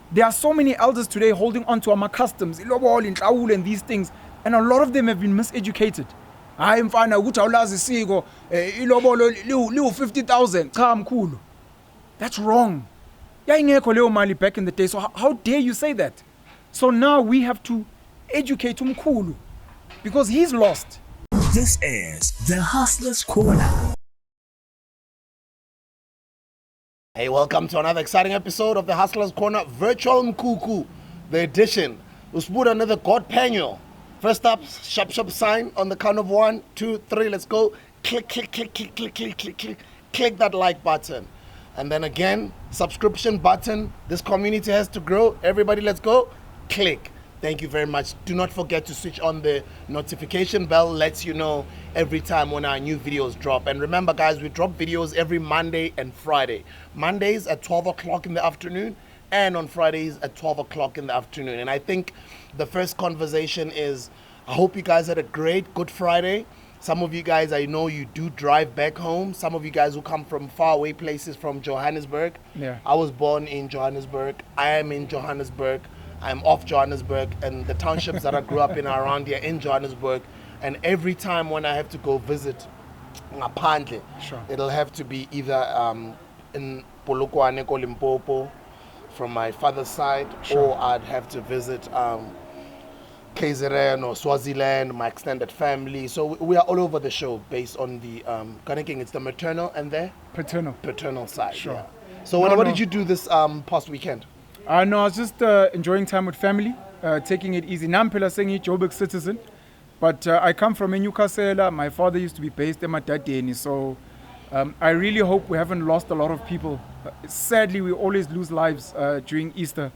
There are so many elders today holding on to our customs, Lobola, Intlawulo, and these things, and a lot of them have been miseducated. Hayi mfana ukuthi awulazi isiko ilobolo liwu 50,000 cha mkhulu. That's wrong. Yayingekho leyo mali back in the day, so how dare you say that? So now we have to educate umkhulu because he's lost. This is the Hustler's Corner. Hey, welcome to another exciting episode of the Hustler's Corner Virtual Mkhukhu, the edition. We'll put another God Penuel. First up, shop sign on the count of 1, 2, 3. Let's go. Click that like button. And then again, subscription button. This community has to grow. Everybody, let's go. Click. Thank you very much. Do not forget to switch on the notification bell. Lets you know every time when our new videos drop. And remember, guys, we drop videos every Monday and Friday. Mondays at 12 o'clock in the afternoon and on Fridays at 12 o'clock in the afternoon. And I think the first conversation is, I hope you guys had a great Good Friday. Some of you guys, I know you do drive back home. Some of you guys who come from faraway places from Johannesburg. Yeah. I was born in Johannesburg. I am in Johannesburg. I'm off Johannesburg, and the townships that I grew up in are around here in Johannesburg. And every time when I have to go visit ngaphandle, Sure. it'll have to be either in Polokwane or Limpopo from my father's side, Sure. or I'd have to visit KZN or Swaziland, my extended family. So we are all over the show based on the Kanekeng, it's the maternal and the paternal side. Sure. Yeah. So what did you do this past weekend? No, I was just enjoying time with family, taking it easy. Now I'm saying a Joburg citizen, but I come from a Newcastle. My father used to be based in Matadeni, so I really hope we haven't lost a lot of people. Sadly, we always lose lives during Easter.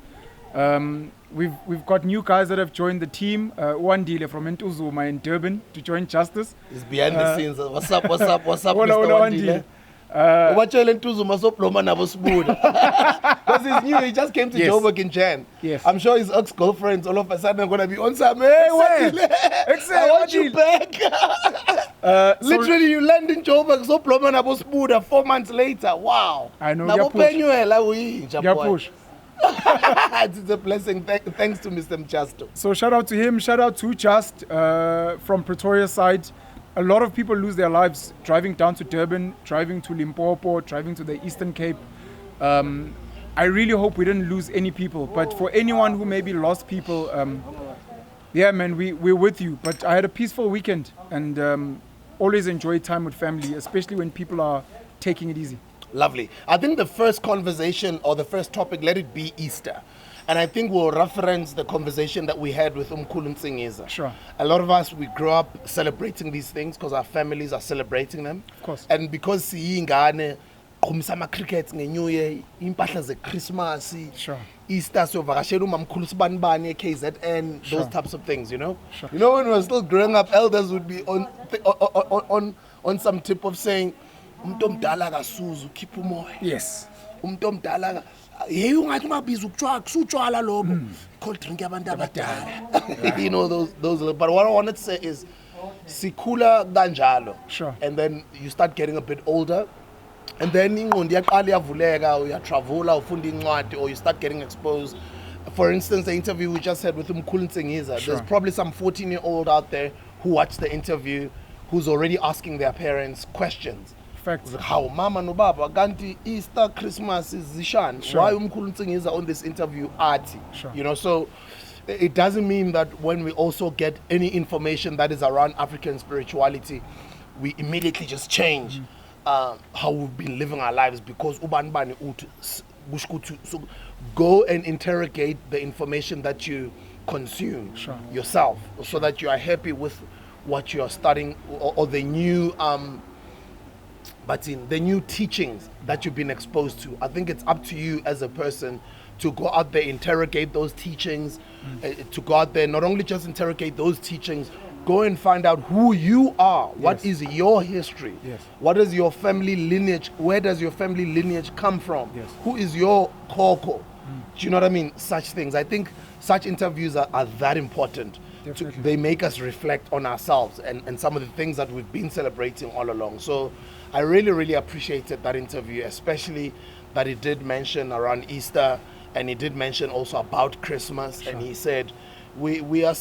We've got new guys that have joined the team. One dealer from Ntuzuma in Durban to join Justice. It's behind the scenes. What's up, Mr. Wandile? Because he's new, he just came to Joburg in Jan. Yes. I'm sure his ex-girlfriends all of a sudden are going to be on some, hey, I want you back. Literally, you land in Joburg, so Ploma Nabo Spuda 4 months later. Wow. I know. Nabo Penuel, push. It's a blessing. Thanks to Mr. Mchasto. So shout out to him. Shout out to Just from Pretoria side. A lot of people lose their lives driving down to Durban, driving to Limpopo, driving to the Eastern Cape. I really hope we didn't lose any people. But for anyone who maybe lost people, yeah, man, we're with you. But I had a peaceful weekend and always enjoy time with family, especially when people are taking it easy. Lovely. I think the first conversation or the first topic, let it be Easter. And I think we'll reference the conversation that we had with Umkhulu Ntsingeza. Sure. A lot of us, we grew up celebrating these things because our families are celebrating them. Of course. And because siyingane, qhumisa cricket nge-New Year, impahla ze-Christmas, Sure. Easter, so vakashela umamkhulu sibanibani, KZN, Sure. those types of things, you know? Sure. You know, when we were still growing up, elders would be on some tip of saying, umuntu omdala akasuze ukhipha umoya. Yes. Umuntu omdala hey ungathi mabiza ukutshwala kusutshwala lobo cold drink yabantu abadala. You know those but what I wanted to say is sikhula kanjalo. Sure. And then you start getting a bit older and then ingqondo iyaqala iyavuleka uyatravela ufunda incwadi or you start getting exposed. For instance, the interview we just had with Umkhulu Ntsingeza, Sure. there's probably some 14-year-old out there who watched the interview who's already asking their parents questions. Facts. How mama no baba kanti Easter Christmas is zishani. Sure. Why Umkhulu Ntsingeza on this interview arty? Sure. You know, so it doesn't mean that when we also get any information that is around African spirituality, we immediately just change how we've been living our lives because ubanibani uthi so go and interrogate the information that you consume Sure. yourself so that you are happy with what you are studying or the new but in the new teachings that you've been exposed to. I think it's up to you as a person to go out there, interrogate those teachings, to go out there, not only just interrogate those teachings, go and find out who you are. What is your history? Yes. What is your family lineage? Where does your family lineage come from? Yes. Who is your koko? Do you know what I mean? Such things. I think such interviews are that important. Definitely. They make us reflect on ourselves and some of the things that we've been celebrating all along. So I really, really appreciated that interview, especially that it did mention around Easter And he did mention also about Christmas, and he said, we are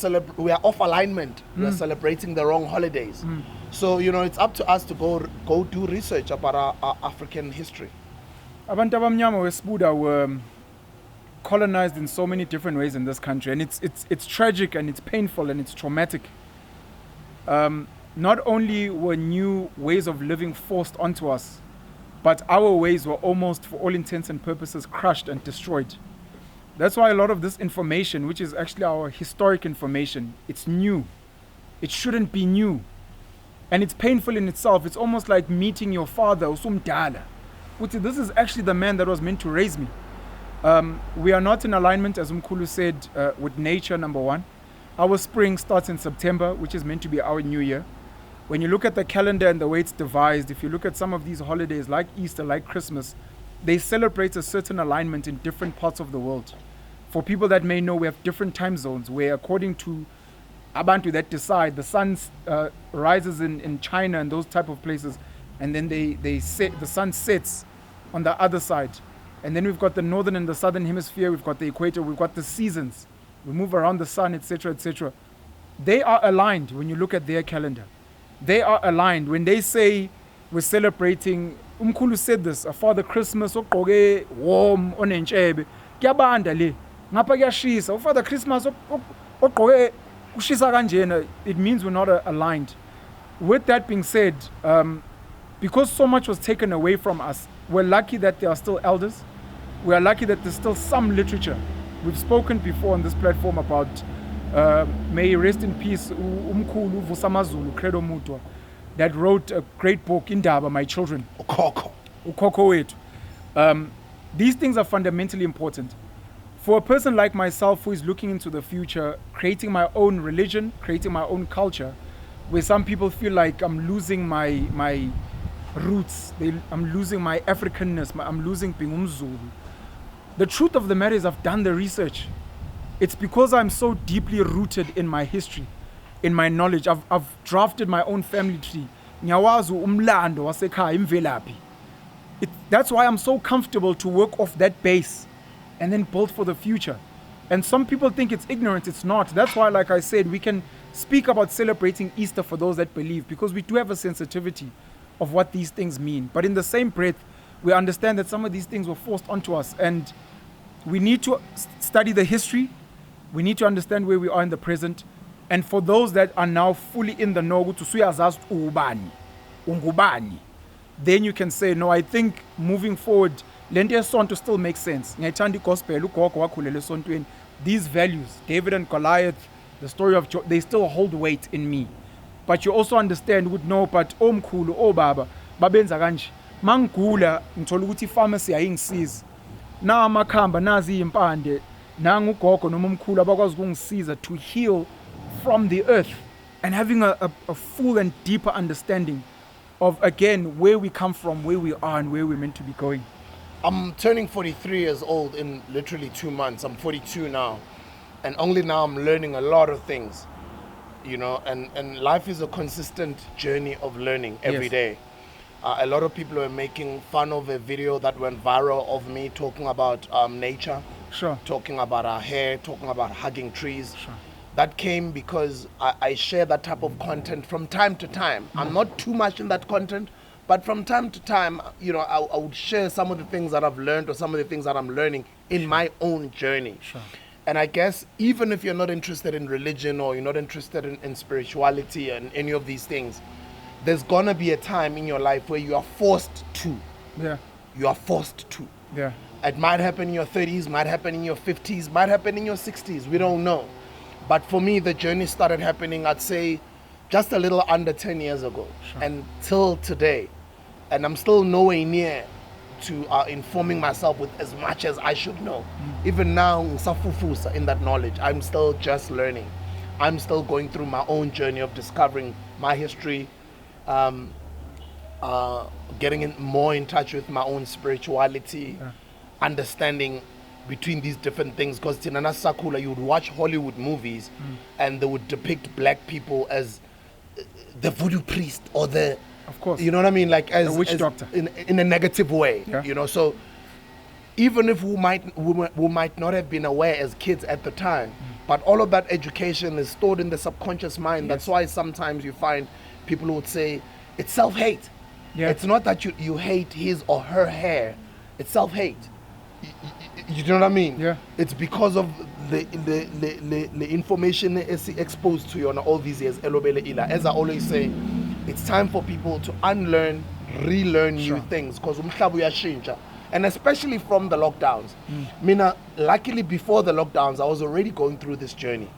off alignment. We are celebrating the wrong holidays. So, you know, it's up to us to go do research about our African history. Abantu abamnyama weSbuda were colonized in so many different ways in this country, and it's tragic and it's painful and it's traumatic. Not only were new ways of living forced onto us, but our ways were almost, for all intents and purposes, crushed and destroyed. That's why a lot of this information, which is actually our historic information, it's new. It shouldn't be new. And it's painful in itself. It's almost like meeting your father, usumdala. This is actually the man that was meant to raise me. We are not in alignment, as Mkhulu said, with nature, number one. Our spring starts in September, which is meant to be our new year. When you look at the calendar and the way it's devised, if you look at some of these holidays like Easter, like Christmas, they celebrate a certain alignment in different parts of the world. For people that may know, we have different time zones where, according to Abantu that decide, the sun rises in China and those type of places, and then the sun sets on the other side. And then we've got the northern and the southern hemisphere, we've got the equator, we've got the seasons. We move around the sun, etc., etc. They are aligned when you look at their calendar. They are aligned. When they say we're celebrating, Mkhulu said this, Father Christmas, ogqoke warm, onentshebe, kuyabanda le, ngapha kuyashisa, Father Christmas, ogqoke kushisa kanjena, it means we're not aligned. With that being said, because so much was taken away from us, we're lucky that there are still elders. We are lucky that there's still some literature. We've spoken before on this platform about, may he rest in peace, Umkhulu Vusamazulu Credo Mutwa, that wrote a great book, Indaba, My Children. Ukhokho wethu. These things are fundamentally important. For a person like myself who is looking into the future, creating my own religion, creating my own culture, where some people feel like I'm losing my roots, I'm losing my Africanness, I'm losing being Umzulu. The truth of the matter is I've done the research. It's because I'm so deeply rooted in my history, in my knowledge. I've drafted my own family tree. Nyawazi umlando wasekhaya imvelaphi. That's why I'm so comfortable to work off that base and then build for the future. And some people think it's ignorant. It's not. That's why, like I said, we can speak about celebrating Easter for those that believe, because we do have a sensitivity of what these things mean. But in the same breath, we understand that some of these things were forced onto us, and we need to study the history. We need to understand where we are in the present. And for those that are now fully in the know, then you can say, no, I think moving forward, lento yesonto still makes sense. Ngiyayithanda igospel, ugogo wakhulele esontweni. These values, David and Goliath, the story of Job, they still hold weight in me. But you also understand, would know, but omkhulu, baba, babenza kanje. Mangigula, ngithola ukuthi pharmacy ayingisiza. Na amakhamba nazi impande, nangu ugogo noma umkhulu abakwazi ukungisiza to heal from the earth, and having a full and deeper understanding of, again, where we come from, where we are, and where we're meant to be going. I'm turning 43 years old in literally 2 months. I'm 42 now. And only now I'm learning a lot of things, you know, and life is a consistent journey of learning every day. A lot of people were making fun of a video that went viral of me talking about nature, talking about our hair, talking about hugging trees. That came because I share that type of content from time to time. I'm not too much in that content, but from time to time, you know, I would share some of the things that I've learned or some of the things that I'm learning in my own journey. And I guess even if you're not interested in religion or you're not interested in spirituality and any of these things, there's gonna be a time in your life where you are forced to. You are forced to. It might happen in your 30s, might happen in your 50s, might happen in your 60s. We don't know. But for me, the journey started happening, I'd say, just a little under 10 years ago. And till today. And I'm still nowhere near to informing myself with as much as I should know. Even now, in that knowledge, I'm still just learning. I'm still going through my own journey of discovering my history, getting more in touch with my own spirituality, understanding between these different things. Because Tinana Sakula, you would watch Hollywood movies and they would depict black people as the voodoo priest or the, of course, you know what I mean, like as a witch doctor in a negative way, you know. So even if we might not have been aware as kids at the time, but all of that education is stored in the subconscious mind. That's why sometimes you find people would say it's self-hate. It's not that you hate his or her hair, it's self-hate. You know what I mean? It's because of the information is exposed to you on all these years. As I always say, it's time for people to unlearn, relearn new things, because and especially from the lockdowns. Mina, luckily before the lockdowns, I was already going through this journey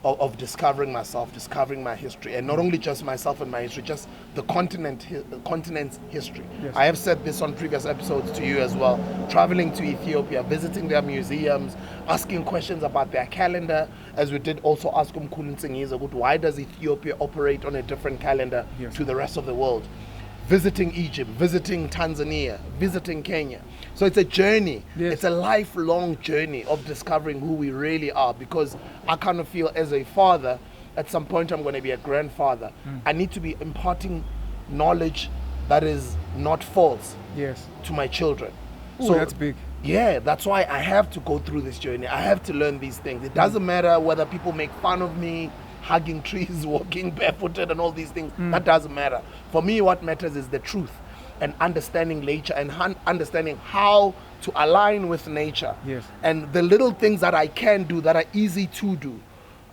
of discovering myself, discovering my history, and not only just myself and my history, just the continent's history. I have said this on previous episodes to you as well. Traveling to Ethiopia, visiting their museums, asking questions about their calendar, as we did also ask Mkhukhu, why does Ethiopia operate on a different calendar to the rest of the world? Visiting Egypt, visiting Tanzania, visiting Kenya. So it's a journey. It's a lifelong journey of discovering who we really are, because I kind of feel as a father, at some point I'm going to be a grandfather. I need to be imparting knowledge that is not false to my children. So that's big. Yeah, that's why I have to go through this journey. I have to learn these things. It doesn't matter whether people make fun of me, hugging trees, walking barefooted and all these things. That doesn't matter. For me, what matters is the truth and understanding nature and understanding how to align with nature. And the little things that I can do that are easy to do,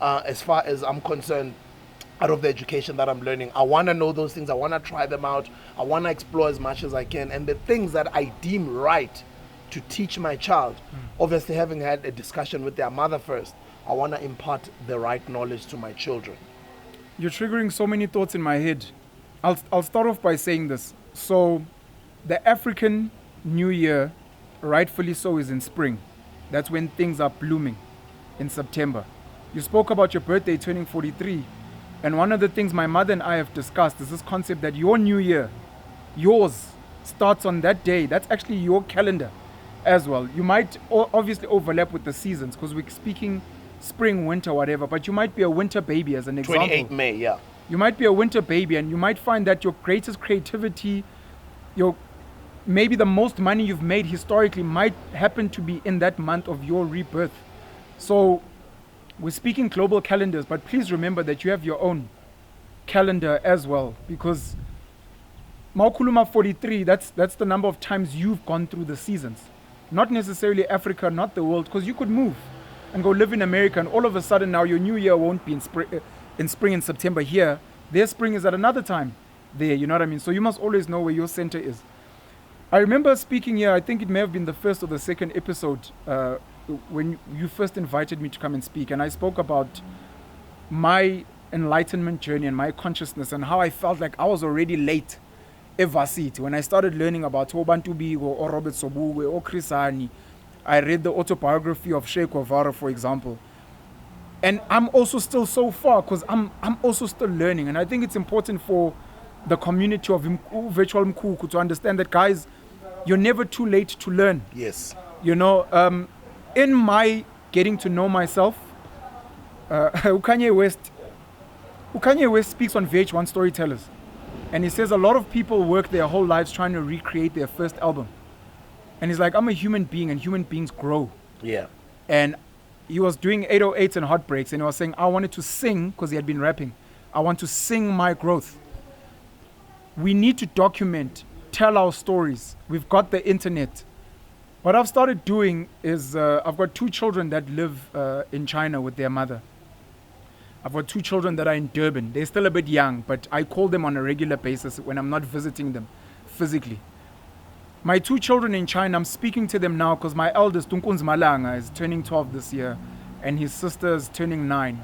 as far as I'm concerned, out of the education that I'm learning. I want to know those things. I want to try them out. I want to explore as much as I can. And the things that I deem right to teach my child, obviously having had a discussion with their mother first, I want to impart the right knowledge to my children. You're triggering so many thoughts in my head. I'll start off by saying this. So the African New Year, rightfully so, is in spring. That's when things are blooming, in September. You spoke about your birthday turning 43. And one of the things my mother and I have discussed is this concept that your new year, yours, starts on that day. That's actually your calendar as well. You might obviously overlap with the seasons, because we're speaking spring, winter, whatever, but you might be a winter baby as an example. 28 May, yeah. You might be a winter baby, and you might find that your greatest creativity, maybe the most money you've made historically might happen to be in that month of your rebirth. So we're speaking global calendars, but please remember that you have your own calendar as well, because Maukuluma 43, that's the number of times you've gone through the seasons. Not necessarily Africa, not the world, because you could move and go live in America, and all of a sudden now your new year won't be in spring and September here. Their spring is at another time there, you know what I mean? So you must always know where your center is. I remember speaking here, I think it may have been the first or the second episode, when you first invited me to come and speak, and I spoke about my enlightenment journey and my consciousness and how I felt like I was already late evasity when I started learning about Obantu Bigo or Robert Sobugwe or Chrisani. I read the autobiography of Che Guevara, for example. And I'm also still so far, because I'm also still learning. And I think it's important for the community of virtual Mkhukhu to understand that, guys, you're never too late to learn. Yes. You know, in my getting to know myself, Kanye West speaks on VH1 Storytellers. And he says a lot of people work their whole lives trying to recreate their first album. And he's like, I'm a human being, and human beings grow. Yeah. And he was doing 808s and Heartbreaks, and he was saying, I wanted to sing, because he had been rapping, I want to sing my growth. We need to document, tell our stories. We've got the internet. What I've started doing is, I've got 2 children that live in China with their mother. I've got 2 children that are in Durban. They're still a bit young, but I call them on a regular basis when I'm not visiting them physically. My 2 children in China, I'm speaking to them now because my eldest, Tunkunz Malanga, is turning 12 this year, and his sister is turning 9.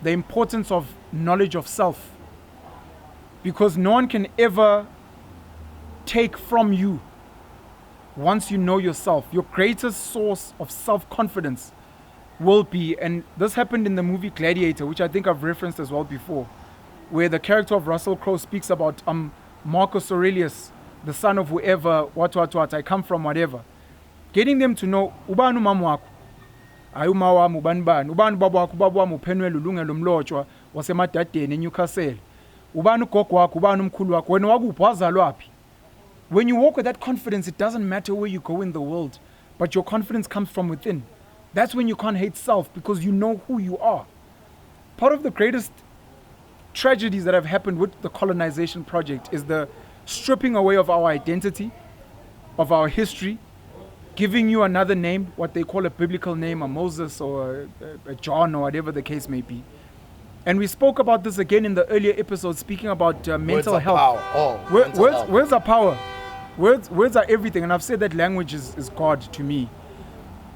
The importance of knowledge of self. Because no one can ever take from you once you know yourself. Your greatest source of self-confidence will be, and this happened in the movie Gladiator, which I think I've referenced as well before, where the character of Russell Crowe speaks about Marcus Aurelius, the son of whoever, what, I come from whatever. Getting them to know, ubanu mamu wako, ayuma wami ubani bani, ubani baba wako, baba wami Penuel Mlotshwa, wasemadadeni eNewcastle. Ubani gogo wako, ubani umkhulu wako, wena wakuphi wazalwa phi? When you walk with that confidence, it doesn't matter where you go in the world. but your confidence comes from within. That's when you can't hate self, because you know who you are. Part of the greatest tragedies that have happened with the colonization project is the stripping away of our identity, of our history, giving you another name, what they call a biblical name, a Moses or a John or whatever the case may be. And we spoke about this again in the earlier episode, speaking about mental health. Words are power. Words are everything. And I've said that language is God to me.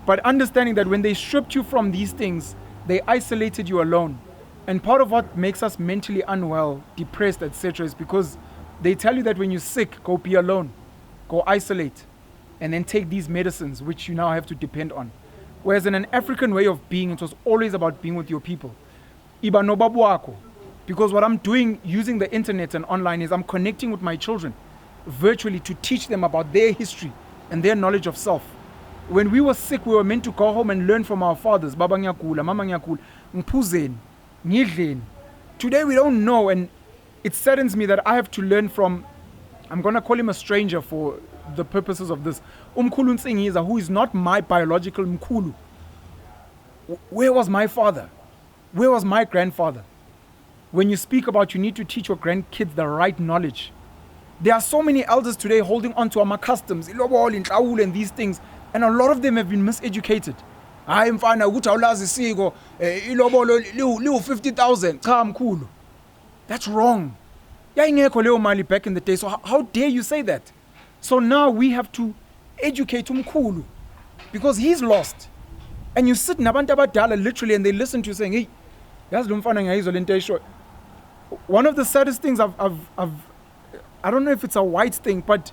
But understanding that when they stripped you from these things, they isolated you alone. And part of what makes us mentally unwell, depressed, etc., is because they tell you that when you're sick, go be alone, go isolate, and then take these medicines, which you now have to depend on. Whereas in an African way of being, it was always about being with your people. Iba no babu wako. Because what I'm doing using the internet and online is I'm connecting with my children virtually to teach them about their history and their knowledge of self. When we were sick, we were meant to go home and learn from our fathers. Baba ngiyakula, mama ngiyakula, ngiphuzeni, ngidleni. Today we don't know, and it saddens me that I have to learn from, I'm going to call him a stranger for the purposes of this, Umkhulu Nsingiza, who is not my biological Mkhulu. Where was my father? Where was my grandfather? When you speak about you need to teach your grandkids the right knowledge. There are so many elders today holding on to our customs, Lobola, and these things, and a lot of them have been miseducated. Hayi mfana ukuthi awulazi isiko ilobolo liwu 50,000 cha mkhulu. That's wrong. Yayingekho leyo mali back in the day, so how dare you say that? So now we have to educate umkhulu because he's lost. And you sit nabantu abadala literally and they listen to you saying, hey, yazi lo mfana ngiyayizwa lento ayisho. One of the saddest things I don't know if it's a white thing, but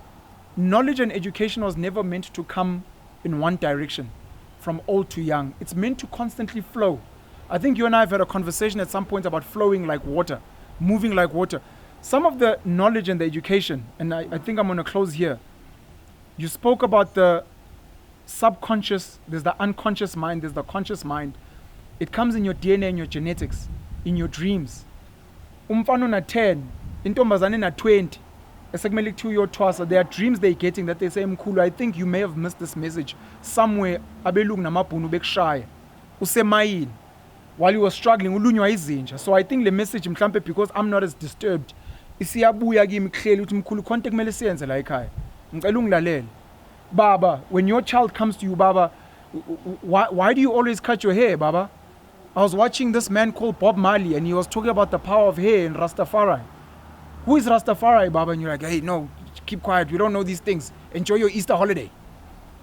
knowledge and education was never meant to come in one direction, from old to young. It's meant to constantly flow. I think you and I have had a conversation at some point about flowing like water, moving like water. Some of the knowledge and the education, and I think I'm going to close here. You spoke about the subconscious, there's the unconscious mind, there's the conscious mind. It comes in your DNA and your genetics, in your dreams. Umfana na 10, intombazane na 20. There are dreams they're getting that they say, Mkhulu, I think you may have missed this message. Somewhere, abelungu namabhunu bekshaya. Usemayini. While you were struggling, ulunywa izinja. So I think the message, mhlampe, because I'm not as disturbed, isiyabuya kimi kuhleli uthi Mkhulu konke kumele siyenze la ekhaya. Ngicela ungilalele. Baba, when your child comes to you, Baba, why do you always cut your hair, Baba? I was watching this man called Bob Marley, and he was talking about the power of hair in Rastafari. Who is Rastafari, Baba? And you're like, hey, no, keep quiet. We don't know these things. Enjoy your Easter holiday.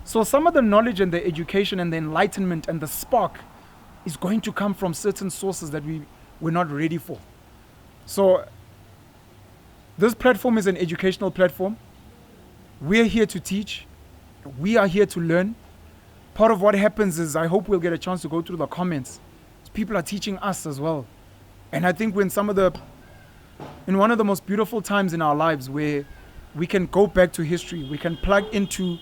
So some of the knowledge and the education and the enlightenment and the spark is going to come from certain sources that we're not ready for. So this platform is an educational platform. We're here to teach. We are here to learn. Part of what happens is I hope we'll get a chance to go through the comments. People are teaching us as well. And I think when in one of the most beautiful times in our lives where we can go back to history, we can plug into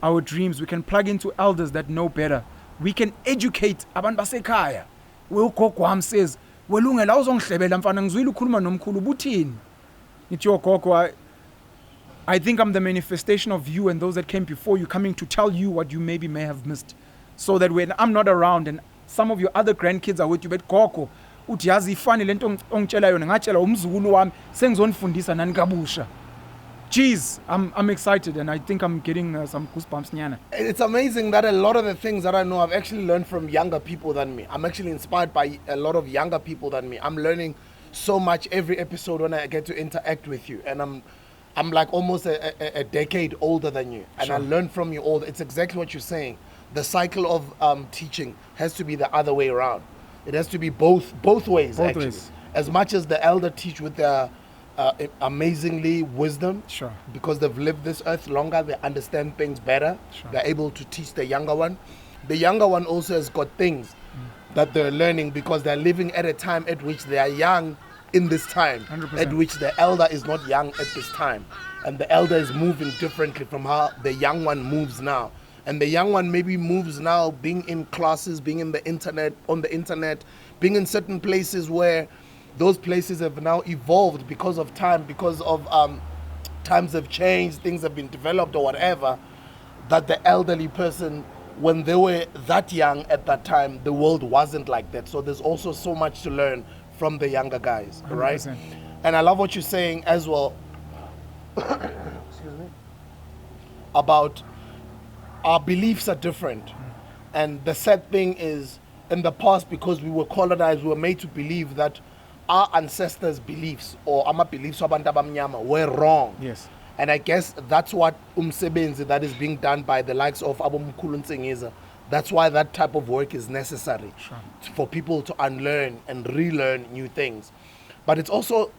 our dreams, we can plug into elders that know better, we can educate abantu basekhaya. Ugogo wami says, welungela uzongihlebela mfana ngizwile ukhuluma nomkhulu buthini. It's your gogo. I think I'm the manifestation of you and those that came before you, coming to tell you what you maybe may have missed. So that when I'm not around and some of your other grandkids are with you, but gogo uthi yazi ifani lento ongitshela yona ngatshela umzukulu wami sengizonifundisa nani kabusha. Jeez, I'm excited and I think I'm getting some goosebumps nyana. It's amazing that a lot of the things that I know I've actually learned from younger people than me. I'm actually inspired by a lot of younger people than me. I'm learning so much every episode when I get to interact with you, and I'm like almost a decade older than you, and sure. I learn from you all. It's exactly what you're saying. The cycle of teaching has to be the other way around. It has to be both ways, both actually. Ways. As much as the elder teach with their amazingly wisdom, sure. because they've lived this earth longer, they understand things better, sure. They're able to teach the younger one. The younger one also has got things that they're learning because they're living at a time at which they are young in this time, 100%. At which the elder is not young at this time. And the elder is moving differently from how the young one moves now. And the young one maybe moves now being in classes, being in the internet, on the internet, being in certain places where those places have now evolved because of time, because of times have changed, things have been developed or whatever. that the elderly person, when they were that young at that time, the world wasn't like that. So there's also so much to learn from the younger guys, right? 100%. And I love what you're saying as well. Excuse me. About our beliefs are different. And the sad thing is, in the past, because we were colonized, we were made to believe that our ancestors' beliefs or ama beliefs wabantu abamnyama were wrong. Yes. And I guess that's what umsebenzi that is being done by the likes of Abu Mkhulu Ntsengiza. That's why that type of work is necessary for people to unlearn and relearn new things. But it's also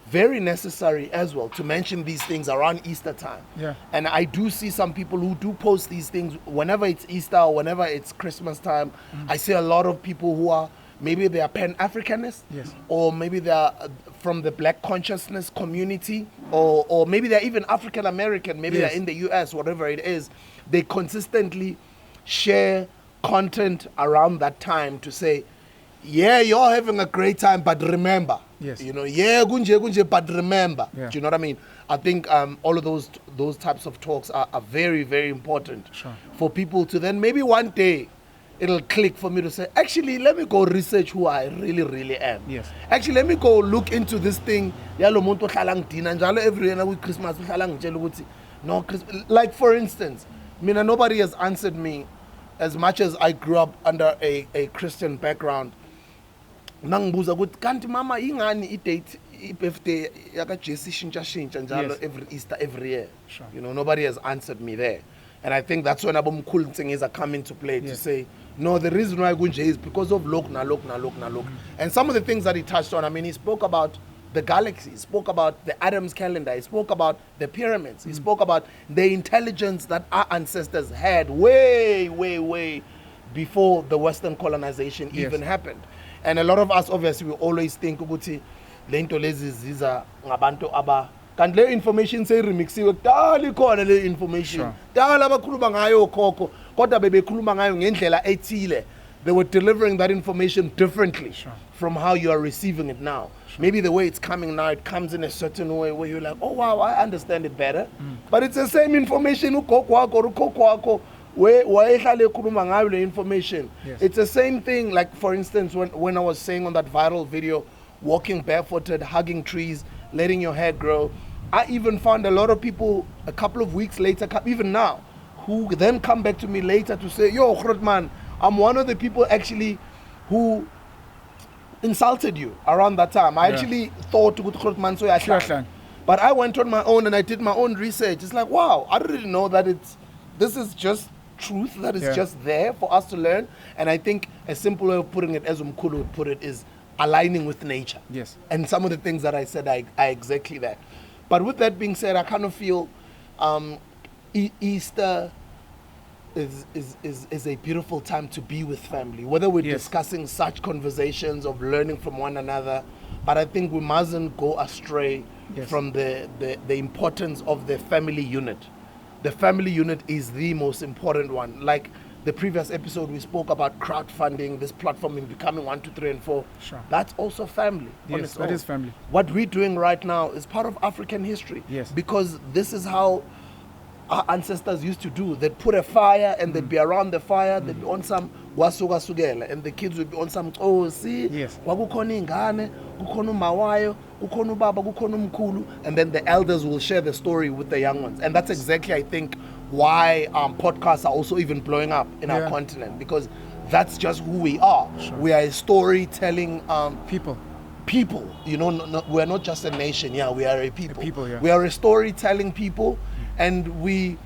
very necessary as well to mention these things around Easter time. Yeah. And I do see some people who do post these things whenever it's Easter or whenever it's Christmas time. I see a lot of people who are, maybe they are Pan-Africanists, Yes. or maybe they are from the Black consciousness community, or maybe they're even African American, maybe Yes. they're in the US, whatever it is. They consistently share content around that time to say, yeah, you're having a great time, but remember. Yes. You know, yeah, gunje, but remember. Yeah. Do you know what I mean? I think all of those types of talks are very, very important for people to then maybe one day it'll click for me to say, actually, let me go research who I really, really am. Yes. Actually, let me go look into this thing. Yalo muntu ohlala ngidina njalo every year with Christmas uhlala ngitshela ukuthi no, like for instance, nobody has answered me as much as I grew up under a Christian background. Nangibuza ukuthi kanti mama ingani i-date i-birthday yaka Jabesi shintsha njalo Yes. every Easter every year. Sure. You know, nobody has answered me there. And I think that's when Abu Mkhulu Ntsengiza come into play to Yes. say, no, the reason why Gunje is because of look. And some of the things that he touched on, I mean, he spoke about the galaxy, he spoke about the Adam's calendar, he spoke about the pyramids, he spoke about the intelligence that our ancestors had way before the Western colonization Yes. even happened. And a lot of us, obviously, we always think ukuthi lento lezi ziza ngabantu aba kanti le information seyiremixiwe kudala ikhona le information Sure. kudala abakhuluma ngayo khokho kodwa bebekhuluma ngayo ngendlela ethile. They were delivering that information differently from how you are receiving it now. Maybe the way it's coming now, it comes in a certain way where you're like, oh wow, I understand it better. But it's the same information ukhokho wakho or ukhokho wakho wayehlale ekhuluma ngayo le information. Yes. It's the same thing, like for instance, when I was saying on that viral video, walking barefooted, hugging trees, letting your hair grow. I even found a lot of people a couple of weeks later, even now, who then come back to me later to say, yo, Grootman, I'm one of the people actually who insulted you around that time. I actually thought Grootman so Sure. but I went on my own and I did my own research. It's like, wow, I didn't know that this is just truth that is just there for us to learn. And I think a simple way of putting it, as Mkhulu would put it, is aligning with nature. Yes. And some of the things that I said are exactly that. But with that being said, I kind of feel Easter is a beautiful time to be with family, whether we're discussing such conversations of learning from one another. But I think we mustn't go astray from the importance of the family unit. The family unit is the most important one. Like the previous episode, we spoke about crowdfunding, this platform in becoming 1, 2, 3, and 4. Sure. That's also family. Yes, that is family. What we're doing right now is part of African history. Yes. Because this is how our ancestors used to do. They'd put a fire and they'd be around the fire, they'd be on some wasuga sugela, and the kids would be on some see, Yes. wakukhona ingane, kukhona umawayo, kukhona ubaba, kukhona umkhulu, and then the elders will share the story with the young ones. And that's exactly, I think, why podcasts are also even blowing up in our continent, because that's just who we are. Sure. We are a storytelling people, you know, we're not just a nation. We are a people. We are a storytelling people, and we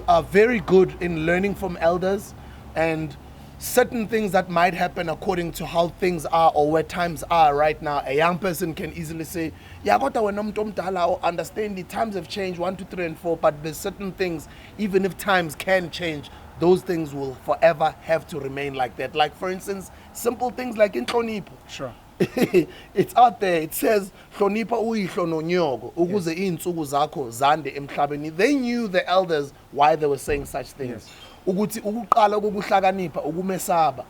are very good in learning from elders and certain things that might happen according to how things are or where times are right now. A young person can easily say, yeah, understand the times have changed 1, 2, 3, and 4, but there's certain things, even if times can change, those things will forever have to remain like that. Like, for instance, simple things like inhlonipho. Sure. It's out there. It says hlonipha uyihlo ukuze iinsuku zakho zande emhlabeni. They knew, the elders, why they were saying such things. Ukuthi ukuqala ukuhlakanipha ukumesaba.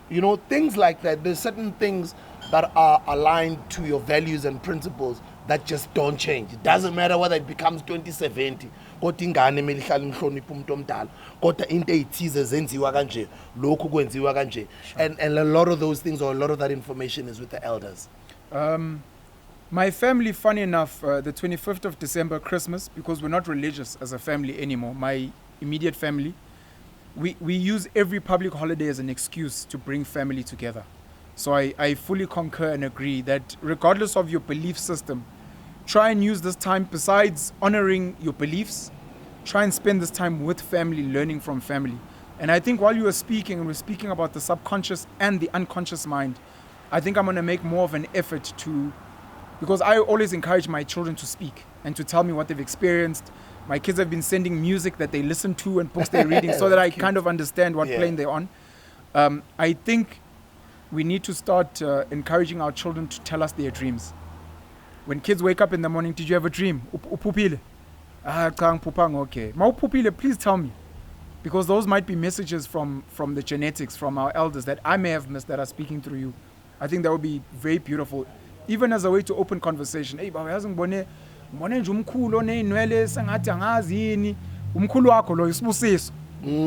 You know, things like that. There's certain things that are aligned to your values and principles that just don't change. It doesn't matter whether it becomes 2070, kodwa ingane emele ihlale imhloniphe umuntu omdala kodwa into ezithize zenziwa kanje lokhu kwenziwa kanje and a lot of those things or a lot of that information is with the elders. My family, funny enough, the 25th of December, Christmas, because we're not religious as a family anymore, my immediate family, we use every public holiday as an excuse to bring family together. So I fully concur and agree that regardless of your belief system, try and use this time, besides honoring your beliefs, try and spend this time with family, learning from family. And I think while you were speaking, and we're speaking about the subconscious and the unconscious mind, I think I'm going to make more of an effort to, because I always encourage my children to speak and to tell me what they've experienced. My kids have been sending music that they listen to and books they're reading so that I kind of understand what plane they're on. I think we need to start encouraging our children to tell us their dreams. When kids wake up in the morning, did you have a dream? Upupile? Okay. Ma upupile, please tell me. Because those might be messages from the genetics, from our elders that I may have missed that are speaking through you. I think that would be very beautiful. Even as a way to open conversation. Hey, baba yazi ngibone nje umkhulu oneinwele sengathi angazi yini. Umkhulu wakho lo isibusiso.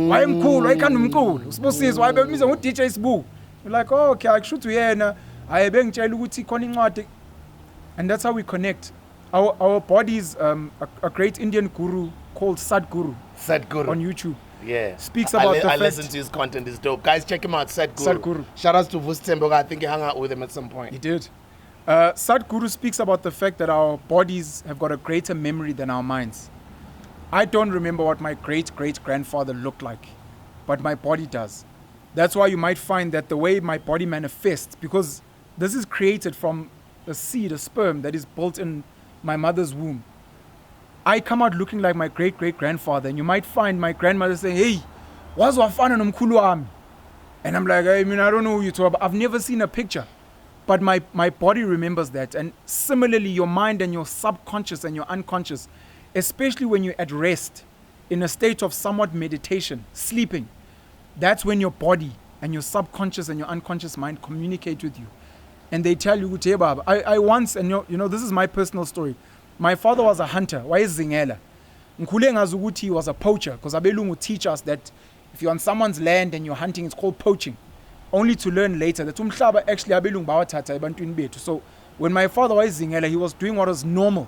Waye mkhulu, wayekhanda umculo. Isibusiso waye bemiza ngo DJ SBU. You're like, oh, okay, I should uyena. Hayi bengitshela ukuthi khona incwadi. And that's how we connect. Our bodies, a great Indian guru called Sadhguru on YouTube. Yeah, speaks about the fact. I listen to his content, it's dope. Guys, check him out, Sadhguru. Shout out to iSithembu. I think he hung out with him at some point. He did. Sadhguru speaks about the fact that our bodies have got a greater memory than our minds. I don't remember what my great-great-grandfather looked like, but my body does. That's why you might find that the way my body manifests, because this is created from a seed, a sperm that is built in my mother's womb. I come out looking like my great-great-grandfather, and you might find my grandmother saying, hey, what's wafana nomkhulu wami? And I'm like, I don't know who you're talking about. I've never seen a picture. But my body remembers that. And similarly, your mind and your subconscious and your unconscious, especially when you're at rest, in a state of somewhat meditation, sleeping, that's when your body and your subconscious and your unconscious mind communicate with you. And they tell you, I once, and this is my personal story. My father was a hunter. Why is Zingela? Nkhule ngazi ukuthi he was a poacher, because abelungu teach us that if you're on someone's land and you're hunting, it's called poaching. Only to learn later that umhlaba actually abelungu bawathatha ebantwini bethu. So when my father was Zingela, he was doing what was normal.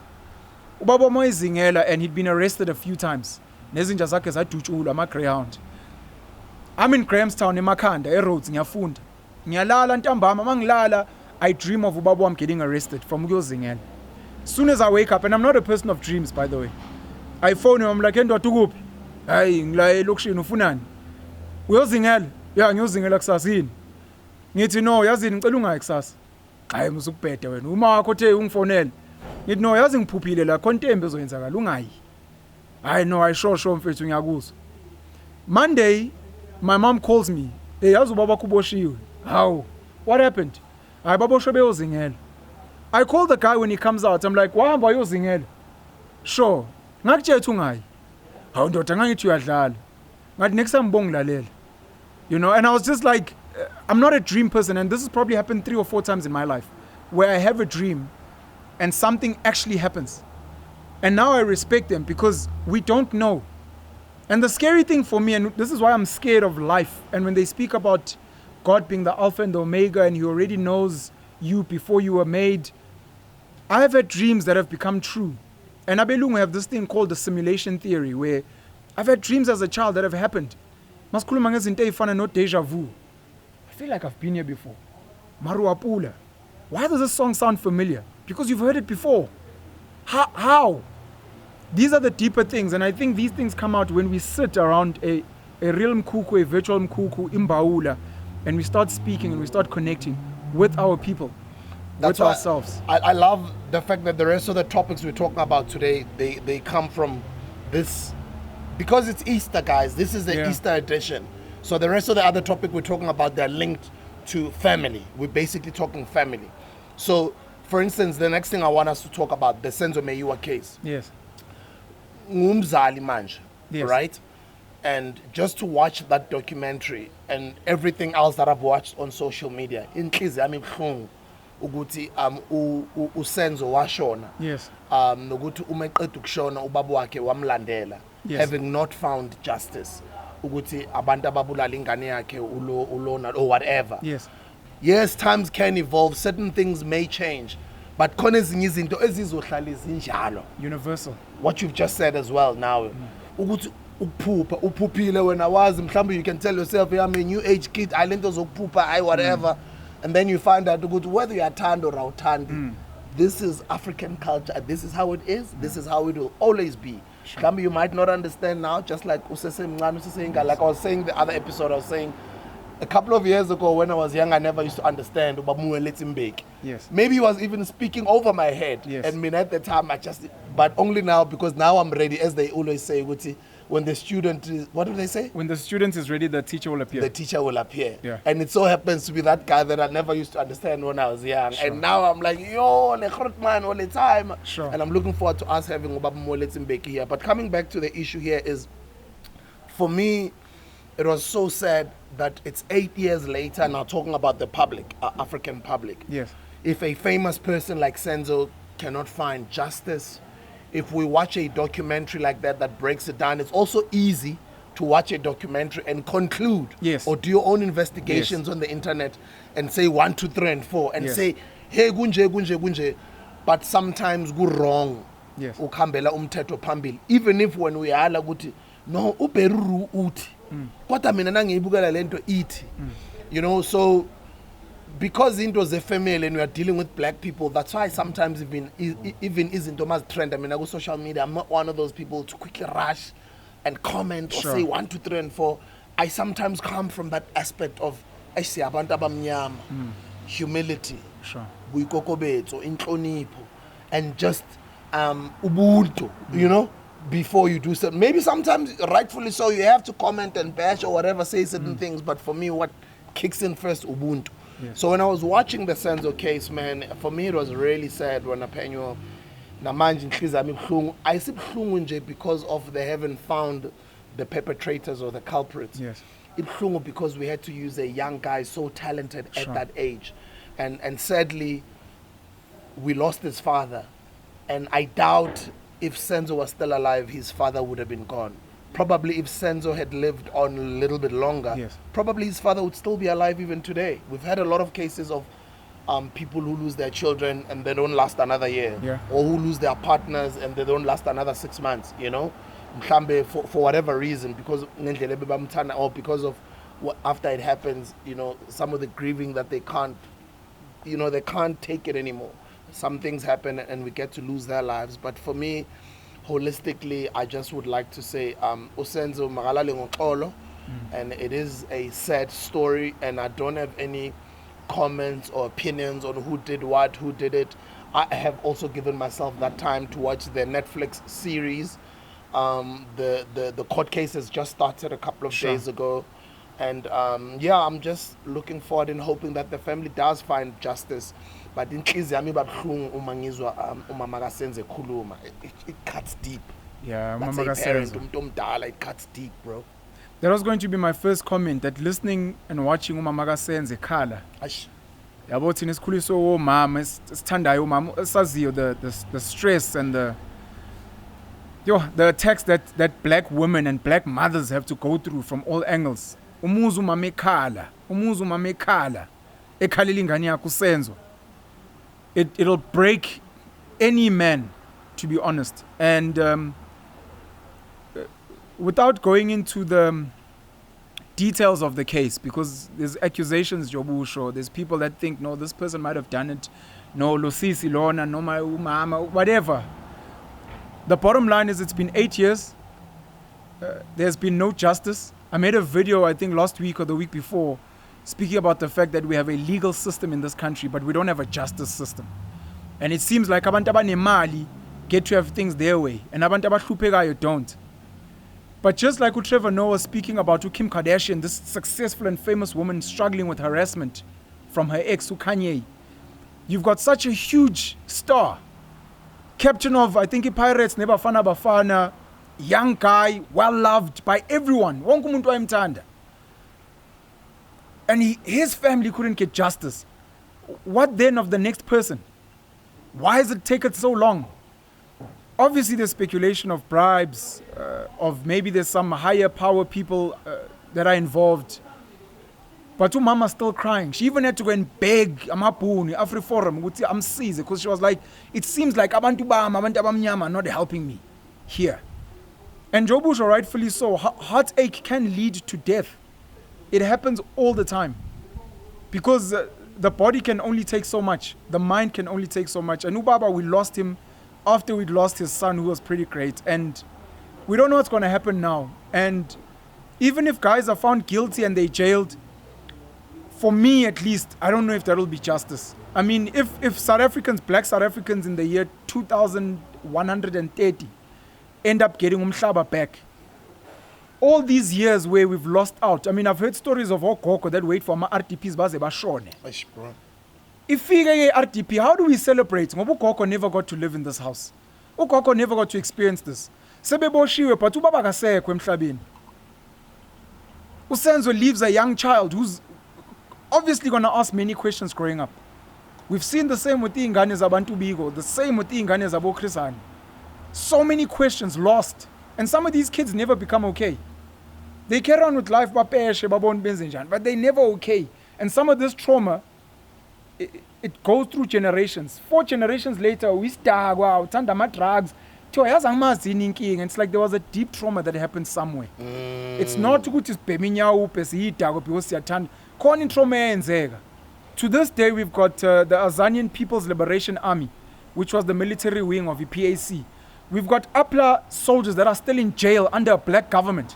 Ubaba mo Zingela, and he'd been arrested a few times. Nezinja zakhe zadutshulwa ama-greyhound. I'm in Grahamstown, eMakhanda, eRhodes, ngiyafunda. Ngiyalala ntambama, mangilala, I dream of ubaba wami getting arrested from Zingela. As soon as I wake up, and I'm not a person of dreams, by the way, I phone him, I'm like, ndoda ukuphi? Hayi, ngila elokishini ufunani? Uyozingela? Yeah, ngiyozingela kusasa yini? Ngithi no, yazini ngicela ungayi kusasa. Hayi musukubhede wena. Uma wakho uthe ungifonela. Ngithi no, yazi ngiphuphile la, khona into ezoyenzakala, ungayi. Hayi no, I sure mfethu ngiyakuzwa. Monday, my mom calls me. Hey, yazi ubaba kuboshiwe. How? What happened? Hayi baboshwe beyozingela. I call the guy when he comes out. I'm like, wahamba uyozingela? Sure. Ngakuthetha ungayi. Hawu ndoda ngangithi uyadlala. Ngathi next time bongilalela. And I was just like, I'm not a dream person, and this has probably happened 3 or 4 times in my life, where I have a dream and something actually happens. And now I respect them because we don't know. And the scary thing for me, and this is why I'm scared of life, and when they speak about God being the Alpha and the Omega, and He already knows you before you were made, I have had dreams that have become true. And abelungu have this thing called the simulation theory, where I've had dreams as a child that have happened. Masikhuluma ngezinto ezifana no deja vu. I feel like I've been here before. Maruapula. Why does this song sound familiar? Because you've heard it before. How? These are the deeper things, and I think these things come out when we sit around a real Mkhukhu, a virtual Mkhukhu, imbaula, and we start speaking and we start connecting with our people, with ourselves. I love the fact that the rest of the topics we're talking about today, they come from this. Because it's Easter, guys, this is the Easter edition. So the rest of the other topic we're talking about, they're linked to family. We're basically talking family. So, for instance, the next thing I want us to talk about, the Senzo Meyiwa case. Yes. Ngumzali manje, yes. Right? And just to watch that documentary and everything else that I've watched on social media, ukuthi uSenzo washona. Yes. Nokuthi uma eqeda ukushona ubaba wakhe wamlandela, Yes. having not found justice. Ukuthi abantu ababulala ingane yakhe ulona or whatever. Yes. Yes, times can evolve, certain things may change, but khona ezinye izinto ezizohlala zinjalo. Universal. What you've just said as well now. Ukuthi uphuphile wena wazi mhlawumbe you can tell yourself I'm a new age kid, I lento zokuphupha, whatever. And then you find out whether you are tanned or awuthandi. This is African culture. This is how it is. This is how it will always be. Sure. You might not understand now, just like like I was saying the other episode, I was saying a couple of years ago when I was young, I never used to understand Yes. Maybe he was even speaking over my head. Yes. And at the time, but only now, because now I'm ready, as they always say, when the student is, what do they say? When the student is ready, the teacher will appear. The teacher will appear. Yeah. And it so happens to be that guy that I never used to understand when I was young. Sure. And now I'm like, yo, man, all the time. Sure. And I'm looking forward to us having Obaba Mbeki here. But coming back to the issue here is, for me, it was so sad that it's 8 years later now talking about the public, African public. Yes. If a famous person like Senzo cannot find justice, if we watch a documentary like that breaks it down, it's also easy to watch a documentary and conclude. Yes. Or do your own investigations on the internet and say 1, 2, 3, and 4 and Yes. say, hey, gunje. But sometimes go wrong. Yes. Ukhambela umthetho phambili. Even if when we are like, no, uberuru uti. Kodwa mina nangiyibukela lento ithi. You know, so because into was a family and we are dealing with black people, that's why sometimes even izinto must trend. I mean, I go social media, I'm not one of those people to quickly rush and comment or Sure. say 1, 2, 3, and 4. I sometimes come from that aspect of abantu abamnyama, humility, Sure. buikokobetso, inhlonipho, and just ubuntu, you know, before you do something. Maybe sometimes, rightfully so, you have to comment and bash or whatever, say certain things, but for me, what kicks in first, ubuntu. Yes. So when I was watching the Senzo case, man, for me it was really sad when Penuel namanje inhliziyo yami ibuhlungu. Ayisibuhlungu nje because of they haven't found the perpetrators or the culprits. Yes. Ibuhlungu because we had to use a young guy so talented Sure. at that age. And sadly, we lost his father. And I doubt if Senzo was still alive, his father would have been gone. Probably if Senzo had lived on a little bit longer, Yes. probably his father would still be alive even today. We've had a lot of cases of people who lose their children and they don't last another year. Yeah. Or who lose their partners and they don't last another 6 months, you know? Mhlambe for whatever reason, because or because of what after it happens, you know, some of the grieving that they can't, you know, they can't take it anymore. Some things happen and we get to lose their lives. But for me, holistically, I just would like to say, uSenzo makalale ngoxolo, and it is a sad story, and I don't have any comments or opinions on who did what, who did it. I have also given myself that time to watch the Netflix series. The court case has just started a couple of Sure. days ago, and yeah, I'm just looking forward and hoping that the family does find justice. But inhliziyo yami ibabuhlungu uma ngizwa umama kaSenzo ekhuluma. It cuts deep. Yeah, That's Mama a parent, Kasenzo. umuntu omdala, it cuts deep, bro. That was going to be my first comment, that listening and watching Umama Kasenzo ekhala. Ash. Yabo thina esikhuliswe omama esithandayo umama esaziyo the stress and the attacks that black women and black mothers have to go through from all angles. Umuzi umama ekhala ekhalela ingane yakhe uSenzo. It'll break any man, to be honest. And without going into the details of the case, because there's accusations, Jobusho, there's people that think, no, this person might have done it, no, Losisi Lona, no, my mama, whatever. The bottom line is it's been 8 years. There's been no justice. I made a video, I think last week or the week before, speaking about the fact that we have a legal system in this country, but we don't have a justice system. And it seems like abantu abanemali get to have things their way, and abantu abahluphekayo don't. But just like Trevor Noah was speaking about Kim Kardashian, this successful and famous woman struggling with harassment from her ex, Kanye, you've got such a huge star, captain of, I think, Pirates, Nebafana Bafana, young guy, well-loved by everyone. Wonke umuntu wayemthanda. And his family couldn't get justice. what then of the next person? Why has it taken so long? Obviously, there's speculation of bribes, of maybe there's some higher power people that are involved. But Mama's still crying. She even had to go and beg Amapuni, AfriForum, Amsize, because she was like, it seems like abantu abamnyama are not helping me here. And Jobusha, rightfully so, heartache can lead to death. It happens all the time. Because the body can only take so much. The mind can only take so much. And Ubaba, we lost him after we'd lost his son, who was pretty great. And we don't know what's going to happen now. And even if guys are found guilty and they jailed, for me at least, I don't know if there will be justice. I mean, if South Africans, black South Africans in the year 2130 end up getting umhlaba back, all these years where we've lost out, I mean, I've heard stories of Okoko that wait for my RTPs baze bashone. If we get RTP, how do we celebrate? Ngoba uGogo never got to live in this house. uGogo never got to experience this. Sebeboshiwe, but ubaba kasekho emhlabeni. Usenzo leaves a young child who's obviously going to ask many questions growing up. We've seen the same with the ingane zabantu bigo, the same with the ingane zabo Chrisani. So many questions lost. And some of these kids never become okay. They carry on with life, but they never okay. And some of this trauma, it goes through generations. 4 generations later, we start, wow, drugs. And it's like there was a deep trauma that happened somewhere. It's not to go to to this day, we've got the Azanian People's Liberation Army, which was the military wing of the PAC. We've got APLA soldiers that are still in jail under a black government.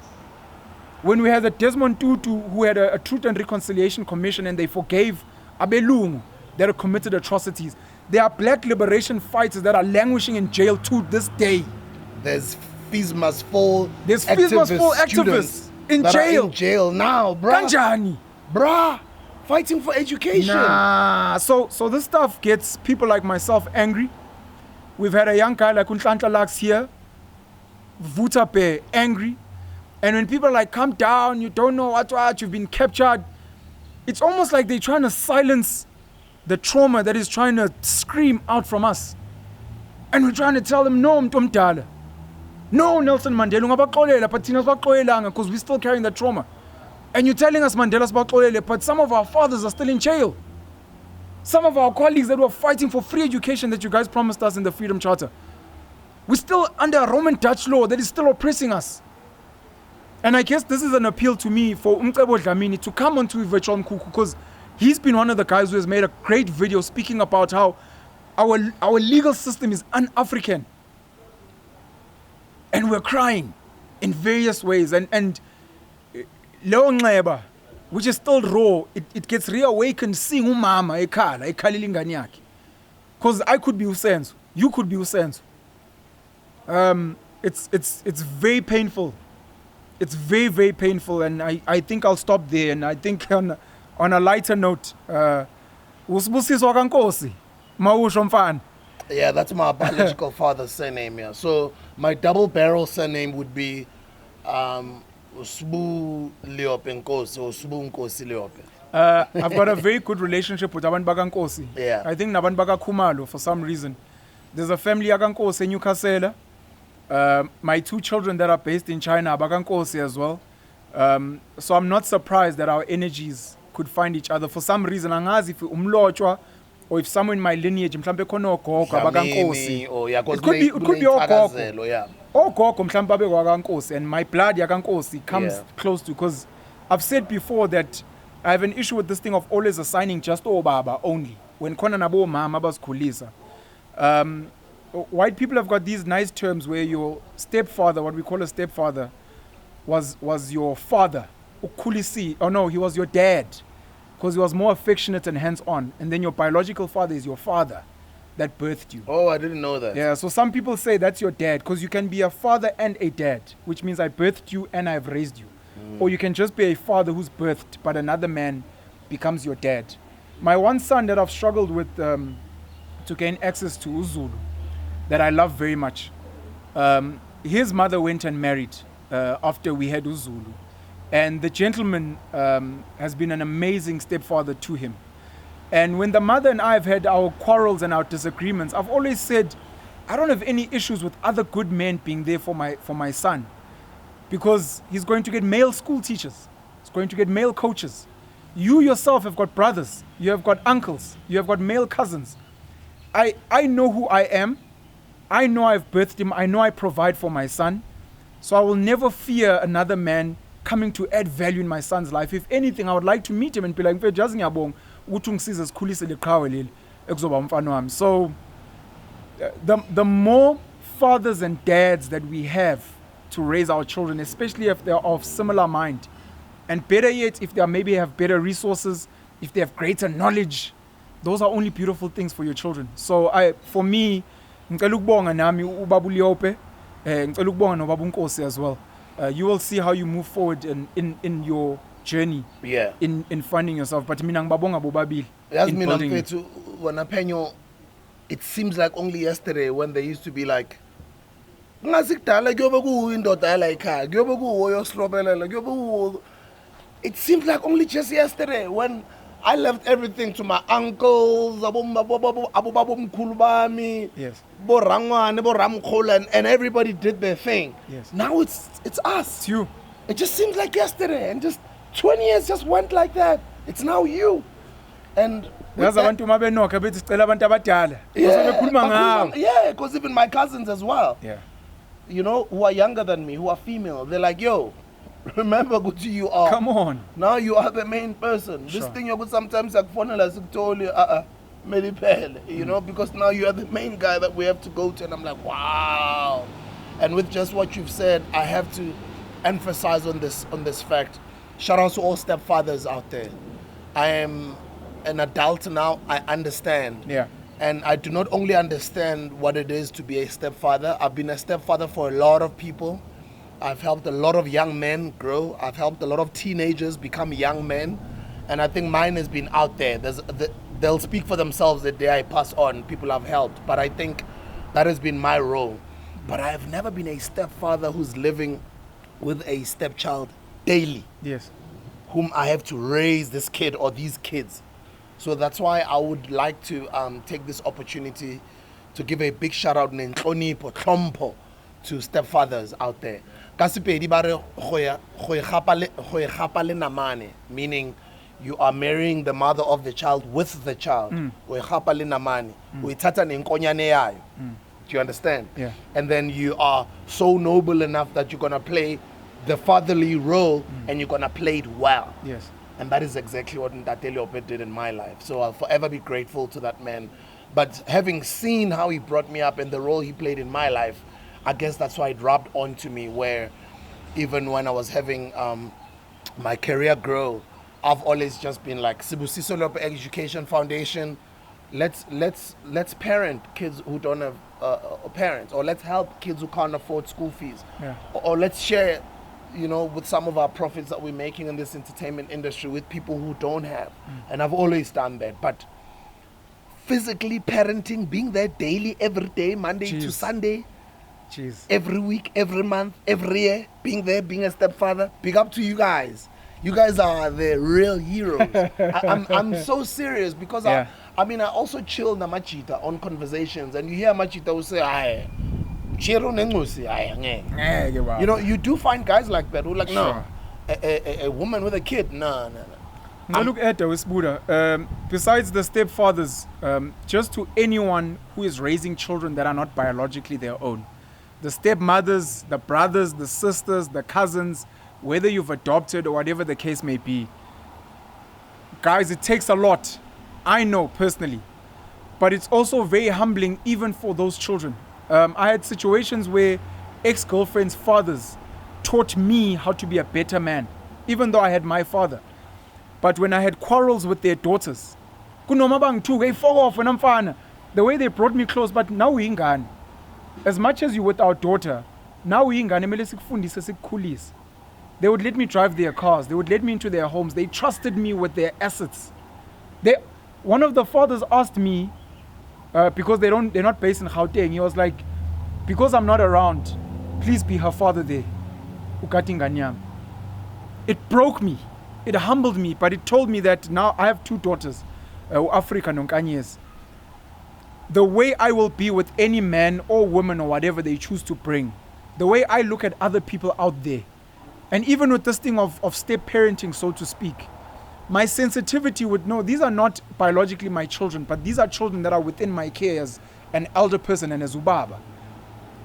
When we had the Desmond Tutu, who had a Truth and Reconciliation Commission, and they forgave Abelungu that had committed atrocities, there are black liberation fighters that are languishing in jail to this day. There's fees must fall. There's fees must fall activists in jail. In jail now, bruh. Kanjani. Bruh. Fighting for education. Nah. So this stuff gets people like myself angry. We've had a young guy like Untitled Lax here, Vutape, angry. And when people are like, come down, you don't know what, you've been captured, it's almost like they're trying to silence the trauma that is trying to scream out from us. And we're trying to tell them, no, Mtomdala. No, Nelson Mandela, because we're still carrying that trauma. And you're telling us Mandela's Bakolele, but some of our fathers are still in jail. Some of our colleagues that were fighting for free education that you guys promised us in the Freedom Charter, we're still under a Roman Dutch law that is still oppressing us. And I guess this is an appeal to me for Umcebo Dlamini to come onto Virtual Mkhukhu, because he's been one of the guys who has made a great video speaking about how our legal system is un-African. And we're crying in various ways. And Leo Ngleba, which is still raw, it gets reawakened seeing umama ekhalile ingane yakhe. Because I could be Usenzo, you could be Usenzo. It's very painful. It's very, very painful, and I think I'll stop there. And I think on a lighter note, Usibusiswa kaNkosi, Mawusho Mfana. Yeah, that's my biological father's surname. Yeah, so my double barrel surname would be Usbu Leope Nkosi or Usbu Nkosi Leope. I've got a very good relationship with Abantu Bakankosi. Yeah. I think Nabantu Bakakhumalo for some reason. There's a family Yakankosi in Newcastle. My 2 children that are based in China are Bakankosi as well. So I'm not surprised that our energies could find each other. For some reason, angazi if Mlotshwa or if someone in my lineage, mhlambe khona ogogo Bakankosi. It could be ogogo. Yeah. Ogogo mhlambe babe kwaKankosi, and my blood yaKankosi comes close to, because I've said before that I have an issue with this thing of always assigning just obaba only when khona nabo mama bazikhulisa. White people have got these nice terms where your stepfather, what we call a stepfather, was your father. Ukhulisi. Oh no, he was your dad, because he was more affectionate and hands-on. And then your biological father is your father that birthed you. Oh, I didn't know that. Yeah, so some people say that's your dad, because you can be a father and a dad, which means I birthed you and I've raised you. Or you can just be a father who's birthed, but another man becomes your dad. My one son that I've struggled with to gain access to, Uzulu, that I love very much. His mother went and married after we had Uzulu. And the gentleman has been an amazing stepfather to him. And when the mother and I have had our quarrels and our disagreements, I've always said, I don't have any issues with other good men being there for my son, because he's going to get male school teachers. He's going to get male coaches. You yourself have got brothers. You have got uncles. You have got male cousins. I know who I am. I know I've birthed him. I know I provide for my son. So I will never fear another man coming to add value in my son's life. If anything, I would like to meet him and be like, so the more fathers and dads that we have to raise our children, especially if they're of similar mind, and better yet, if they maybe have better resources, if they have greater knowledge, those are only beautiful things for your children. So for me, ngicela ukubonga nami ubaba uLiope, ngicela ukubonga nobaba uNkosi as well. You will see how you move forward in your journey, in finding yourself. But mina ngibabonga bobabili in building it. It seems like only yesterday when they used to be like, it seems like only just yesterday when I left everything to my uncles, yes, and everybody did their thing. Yes. Now it's us. It's you. It just seems like yesterday, and just 20 years just went like that. It's now you. And yeah, because even my cousins as well, you know, who are younger than me, who are female, they're like, yo, remember who you are. Come on. Now you are the main person. This thing you could sometimes like you know, because now you are the main guy that we have to go to. And I'm like, wow. And with just what you've said, I have to emphasize on this fact. Shout out to all stepfathers out there. I am an adult now. I understand. Yeah. And I do not only understand what it is to be a stepfather. I've been a stepfather for a lot of people. I've helped a lot of young men grow. I've helped a lot of teenagers become young men. And I think mine has been out there. They'll speak for themselves the day I pass on, people I've helped. But I think that has been my role. But I have never been a stepfather who's living with a stepchild daily. Yes. Whom I have to raise this kid or these kids. So that's why I would like to take this opportunity to give a big shout out to stepfathers out there. Meaning you are marrying the mother of the child with the child. Do you understand? Yeah. And then you are so noble enough that you're going to play the fatherly role and you're going to play it well. Yes. And that is exactly what Ntate Leope did in my life. So I'll forever be grateful to that man. But having seen how he brought me up and the role he played in my life, I guess that's why it rubbed onto me, where even when I was having my career grow, I've always just been like, Sibusiso Leope Education Foundation, let's parent kids who don't have parents, or let's help kids who can't afford school fees, or let's share, you know, with some of our profits that we're making in this entertainment industry with people who don't have. And I've always done that. But physically parenting, being there daily, every day, Monday to Sunday, every week, every month, every year, being there, being a stepfather, big up to you guys. You guys are the real heroes. I'm so serious because I also chill Namachita on conversations, and you hear Machita who say, you know, you do find guys like that who are like, no, a woman with a kid, no. Now look at Buddha. Besides the stepfathers, just to anyone who is raising children that are not biologically their own, the stepmothers, the brothers, the sisters, the cousins, whether you've adopted or whatever the case may be, guys, it takes a lot. I know personally, but it's also very humbling even for those children. I had situations where ex-girlfriends' fathers taught me how to be a better man, even though I had my father. But when I had quarrels with their daughters, the way they brought me close, but now we ingane. As much as you with our daughter, now we ingane. They would let me drive their cars. They would let me into their homes. They trusted me with their assets. One of the fathers asked me, because they're not based in Gauteng, he was like, because I'm not around, please be her father there. It broke me. It humbled me, but it told me that now I have two daughters. Africa nonkanyes. The way I will be with any man or woman or whatever they choose to bring, the way I look at other people out there, and even with this thing of step parenting, so to speak, my sensitivity would know these are not biologically my children, but these are children that are within my care as an elder person and as ubaba.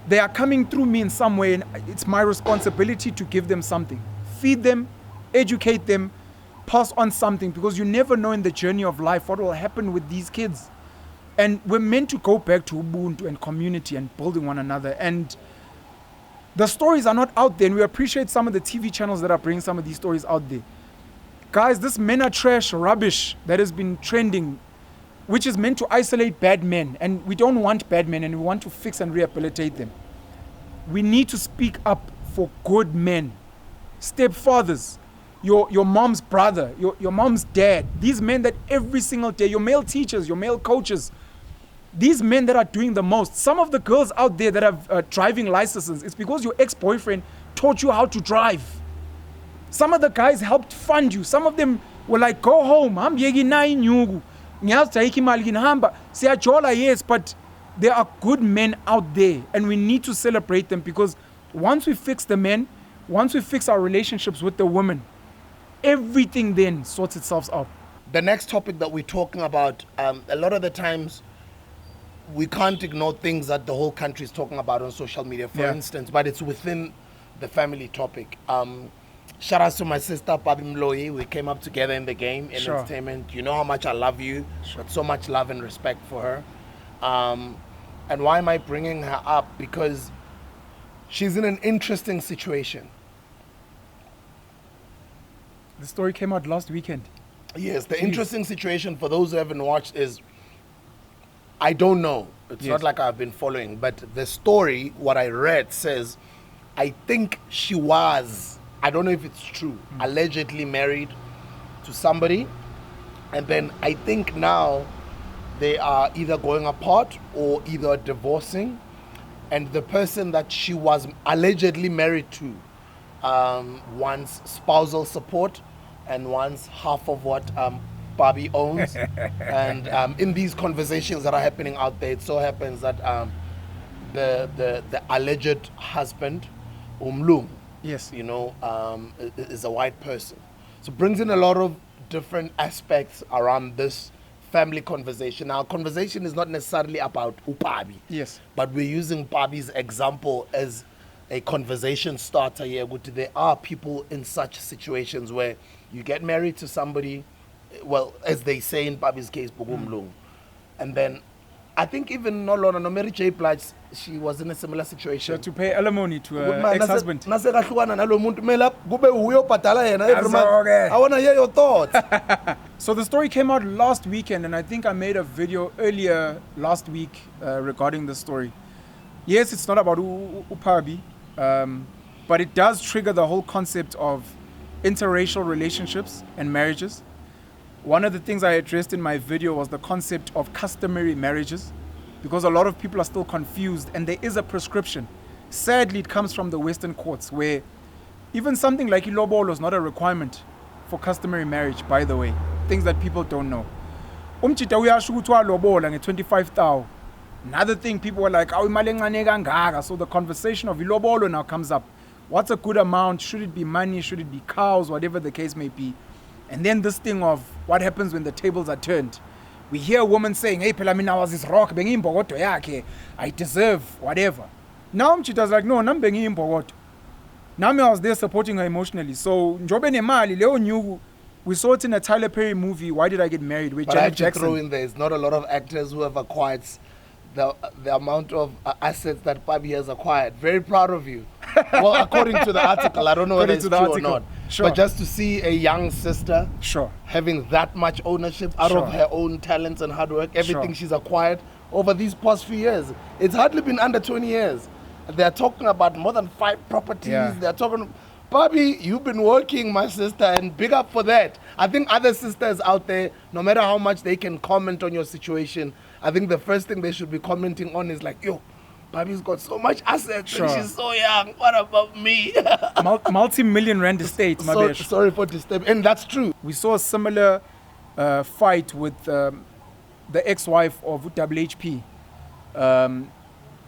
They are coming through me in some way, and it's my responsibility to give them something. Feed them, educate them, pass on something, because you never know in the journey of life what will happen with these kids. And we're meant to go back to Ubuntu and community and building one another. And the stories are not out there, and we appreciate some of the TV channels that are bringing some of these stories out there. Guys, this men are trash rubbish that has been trending, which is meant to isolate bad men. And we don't want bad men, and we want to fix and rehabilitate them. We need to speak up for good men, stepfathers, your mom's brother, your mom's dad, these men that every single day, your male teachers, your male coaches, these men that are doing the most. Some of the girls out there that have driving licenses, it's because your ex-boyfriend taught you how to drive. Some of the guys helped fund you. Some of them were like, go home. Yes, but there are good men out there, and we need to celebrate them, because once we fix the men, once we fix our relationships with the women, everything then sorts itself out. The next topic that we're talking about, a lot of the times we can't ignore things that the whole country is talking about on social media, for instance, but it's within the family topic. Shout out to my sister, Pabi Moloi. We came up together in the game, in entertainment. You know how much I love you. Got so much love and respect for her. And why am I bringing her up? Because she's in an interesting situation. The story came out last weekend. Yes, the interesting situation, for those who haven't watched, is I don't know. It's not like I've been following, but the story, what I read, says, I think she was, I don't know if it's true, allegedly married to somebody. And then I think now they are either going apart or either divorcing. And the person that she was allegedly married to wants spousal support and wants half of what Pabi owns. And in these conversations that are happening out there, it so happens that the alleged husband, Umlung, is a white person. So it brings in a lot of different aspects around this family conversation. Now, conversation is not necessarily about Pabi. Yes. But we're using Pabi's example as a conversation starter here. There are people in such situations where you get married to somebody, well, as they say in Pabi's case, Bugumlung. And then I think even no Mary J. Blige, she was in a similar situation. She had to pay alimony to her ex-husband. I want to hear your thoughts. So the story came out last weekend, and I think I made a video earlier last week regarding the story. Yes, it's not about Pabi, but it does trigger the whole concept of interracial relationships and marriages. One of the things I addressed in my video was the concept of customary marriages, because a lot of people are still confused, and there is a prescription. Sadly, it comes from the Western courts, where even something like Lobola is not a requirement for customary marriage, by the way. Things that people don't know. Umchita uyasho ukuthi walobola nge-25,000. Another thing, people were like, so the conversation of ilobolo now comes up. What's a good amount? Should it be money? Should it be cows? Whatever the case may be. And then this thing of what happens when the tables are turned. We hear a woman saying, hey, Pelamina was this rock, I deserve whatever. Now Mchita's like, no, I'm bengi imbogoto. Now I was there supporting her emotionally. So Njobe Nemali, Leo knew. We saw it in a Tyler Perry movie, Why Did I Get Married? With Janet Jackson. Throw in there's not a lot of actors who have acquired the amount of assets that Pabi has acquired. Very proud of you. Well, according to the article, I don't know whether it's true or not. Sure. But just to see a young sister having that much ownership out of her own talents and hard work, everything she's acquired over these past few years. It's hardly been under 20 years. They're talking about more than 5 properties. Yeah. They're talking... Pabi, you've been working, my sister, and big up for that. I think other sisters out there, no matter how much they can comment on your situation, I think the first thing they should be commenting on is like, yo, Pabi's got so much assets and she's so young. What about me? Multi-million rand estate, Sorry for disturbing. And that's true. We saw a similar fight with the ex-wife of WHP.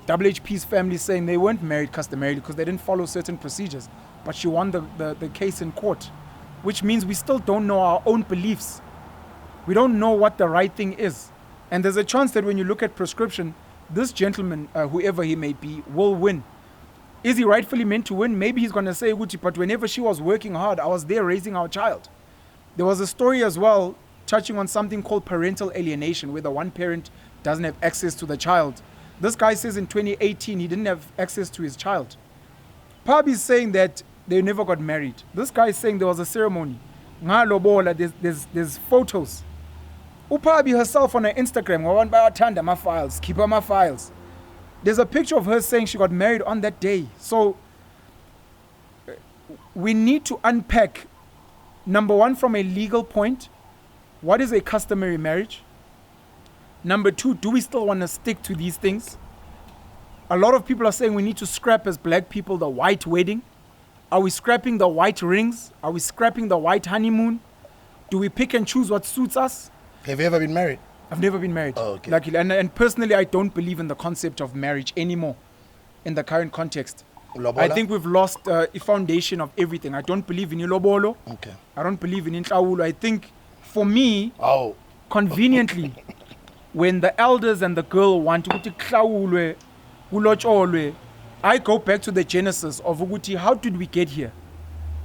WHP's family saying they weren't married customarily because they didn't follow certain procedures, but she won the case in court, which means we still don't know our own beliefs. We don't know what the right thing is. And there's a chance that when you look at prescription, this gentleman, whoever he may be, will win. Is he rightfully meant to win? Maybe he's going to say, Gucci, but whenever she was working hard, I was there raising our child. There was a story as well touching on something called parental alienation, where the one parent doesn't have access to the child. This guy says in 2018, he didn't have access to his child. Pabi is saying that they never got married. This guy is saying there was a ceremony. Lobola, there's photos. Pabi herself on her Instagram, my files, keep her my files. There's a picture of her saying she got married on that day. So we need to unpack, number one, from a legal point, what is a customary marriage? Number two, do we still want to stick to these things? A lot of people are saying we need to scrap as black people the white wedding. Are we scrapping the white rings? Are we scrapping the white honeymoon? Do we pick and choose what suits us? Have you ever been married? I've never been married. Oh, okay. Luckily. And personally, I don't believe in the concept of marriage anymore in the current context. Lobola? I think we've lost a foundation of everything. I don't believe in Lobolo. Okay. I don't believe in Intlawulo. I think, for me, conveniently, when the elders and the girl want to Klawulwe, Ulocholwe, I go back to the genesis of Uguti. How did we get here?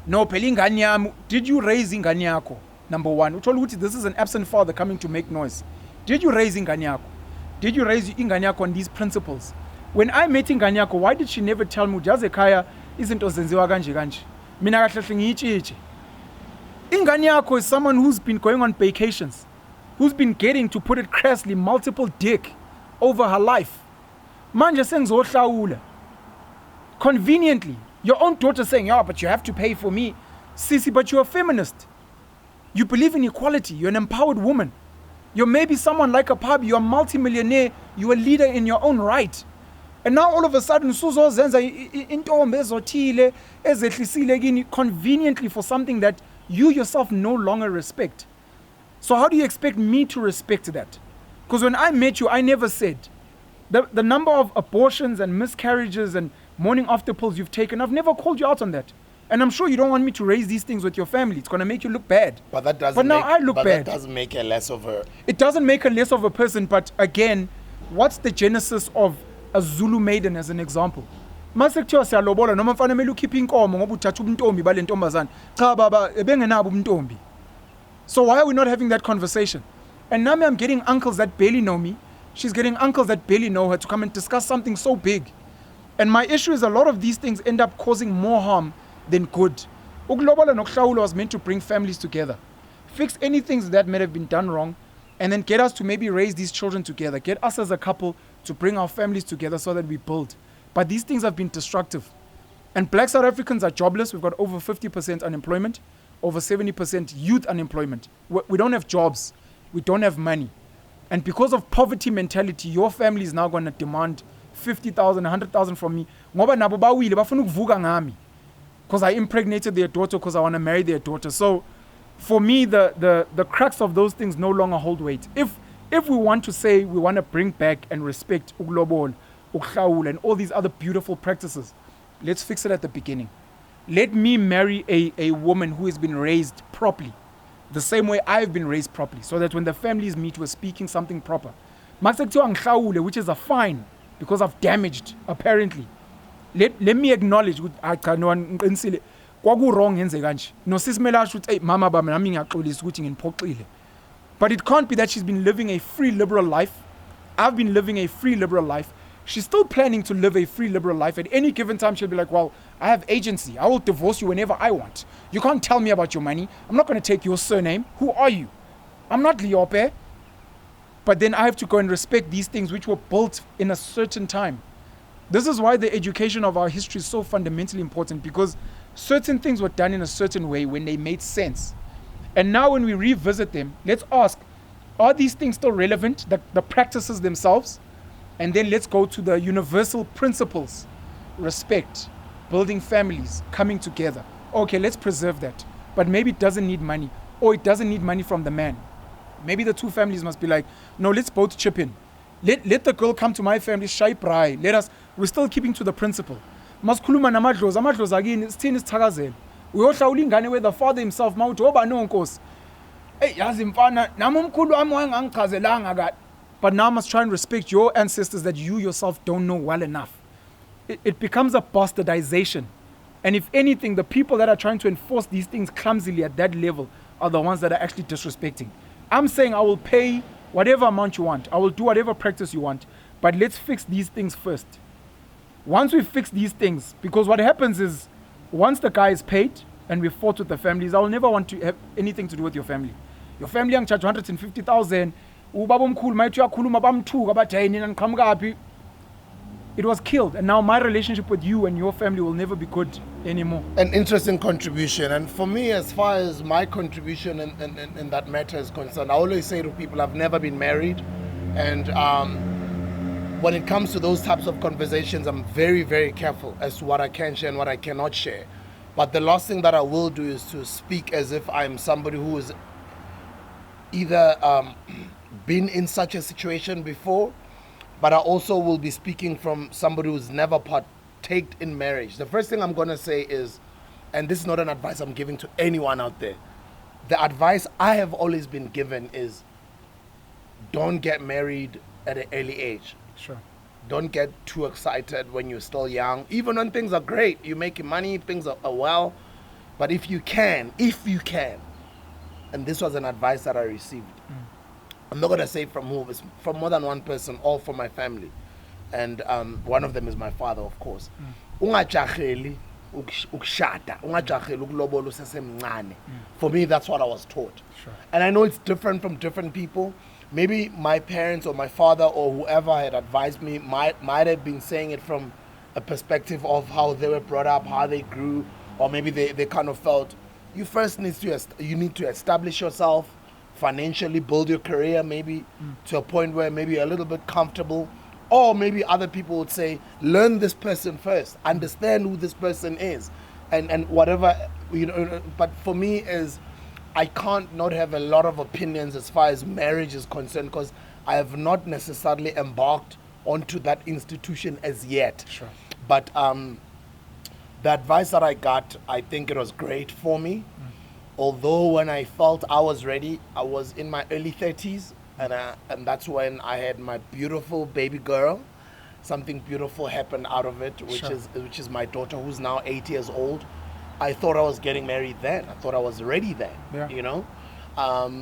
No, Pelinganyam, did you raise Inganyako? Number one. Uguti, this is an absent father coming to make noise. Did you raise Inganyako? Did you raise Inganyako on these principles? When I met Inganyako, why did she never tell me, Jazekaya isn't ozenziwa kanje kanje? Mina kahle ngiyithi. Inganyako is someone who's been going on vacations, who's been getting, to put it crassly, multiple dick over her life. Manje sengizohlawula. Conveniently, your own daughter saying, yeah, but you have to pay for me. Sissy, but you're a feminist. You believe in equality. You're an empowered woman. You're maybe someone like a Pabi. You're a multimillionaire. You're a leader in your own right. And now all of a sudden, conveniently for something that you yourself no longer respect. So how do you expect me to respect that? Because when I met you, I never said the number of abortions and miscarriages and morning after pills you've taken, I've never called you out on that. And I'm sure you don't want me to raise these things with your family. It's going to make you look bad. But that doesn't. But now I look bad. That doesn't make her less of a. It doesn't make her less of a person. But again, what's the genesis of a Zulu maiden as an example? Masekuthiwa siyalobola noma mfanele ukhiphe inkomo ngoba uthatha ubuntombi bale ntombazana. Cha baba ebengenabo ubuntombi. So why are we not having that conversation? And now I'm getting uncles that barely know me. She's getting uncles that barely know her to come and discuss something so big. And my issue is a lot of these things end up causing more harm than good. Lobola nokuhlawula was meant to bring families together. Fix any things that may have been done wrong, and then get us to maybe raise these children together. Get us as a couple to bring our families together so that we build. But these things have been destructive. And black South Africans are jobless. We've got over 50% unemployment, over 70% youth unemployment. We don't have jobs. We don't have money. And because of poverty mentality, your family is now going to demand 50,000, 100,000 from me. Ngoba nabo bawile bafuna ukuvuka ngami. Because I impregnated their daughter because I want to marry their daughter. So for me, the crux of those things no longer hold weight. If we want to say we want to bring back and respect ukulobol, uklawula, and all these other beautiful practices, let's fix it at the beginning. Let me marry a woman who has been raised properly, the same way I've been raised properly, so that when the families meet, we're speaking something proper. Masekuthiwa ngihlawule, which is a fine because I've damaged, apparently. Let me acknowledge ukuthi kwaku-wrong yenze kanje. Nosisi asho ukuthi, hey mama bami nami ngiyaxolisa ukuthi nginiphoxile. But it can't be that she's been living a free liberal life. I've been living a free liberal life. She's still planning to live a free liberal life. At any given time, she'll be like, well, I have agency. I will divorce you whenever I want. You can't tell me about your money. I'm not going to take your surname. Who are you? I'm not Liope. But then I have to go and respect these things which were built in a certain time. This is why the education of our history is so fundamentally important, because certain things were done in a certain way when they made sense. And now when we revisit them, let's ask, are these things still relevant, the practices themselves? And then let's go to the universal principles. Respect, building families, coming together. Okay, let's preserve that. But maybe it doesn't need money, or it doesn't need money from the man. maybe the two families must be like, no, let's both chip in. Let the girl come to my family, shy pry. We're still keeping to the principle. Masikhuluma namadlozi, amadlozi akini, sithini sithakazela. Uyohlawula ingane where the father himself mawuthi oba no nkosi. Hey, yazi mfana, nami umkhulu wami wangangichazelanga ka. But now I must try and respect your ancestors that you yourself don't know well enough. It becomes a bastardization. And if anything, the people that are trying to enforce these things clumsily at that level are the ones that are actually disrespecting. I'm saying I will pay whatever amount you want. I will do whatever practice you want. But let's fix these things first. Once we fix these things, because what happens is, once the guy is paid and we fought with the families, I will never want to have anything to do with your family. Your family ang charge 150,000. It was killed, and now my relationship with you and your family will never be good anymore. An interesting contribution, and for me, as far as my contribution in that matter is concerned, I always say to people, I've never been married, and when it comes to those types of conversations, I'm very, very careful as to what I can share and what I cannot share. But the last thing that I will do is to speak as if I'm somebody who has either been in such a situation before, but I also will be speaking from somebody who's never partaked in marriage. The first thing I'm going to say is, and this is not an advice I'm giving to anyone out there, the advice I have always been given is, don't get married at an early age. Sure. Don't get too excited when you're still young. Even when things are great, you're making money, things are well. But if you can, and this was an advice that I received, I'm not going to say from who, it's from more than one person, all from my family. And one of them is my father, of course. Ungajaheli ukushada, ungajaheli ukulobola usesemncane. For me, that's what I was taught. Sure. And I know it's different from different people. Maybe my parents or my father or whoever had advised me might have been saying it from a perspective of how they were brought up, how they grew, or maybe they kind of felt you need to establish yourself financially, build your career maybe to a point where maybe you're a little bit comfortable, or maybe other people would say learn this person first, understand who this person is, and whatever, you know. But for me is, I can't not have a lot of opinions as far as marriage is concerned, because I have not necessarily embarked onto that institution as yet. Sure. But the advice that I got, I think it was great for me. Although when I felt I was ready, I was in my early 30s, and that's when I had my beautiful baby girl. Something beautiful happened out of it, which is my daughter, who's now 8 years old. I thought I was getting married then. I thought I was ready then. Yeah. You know,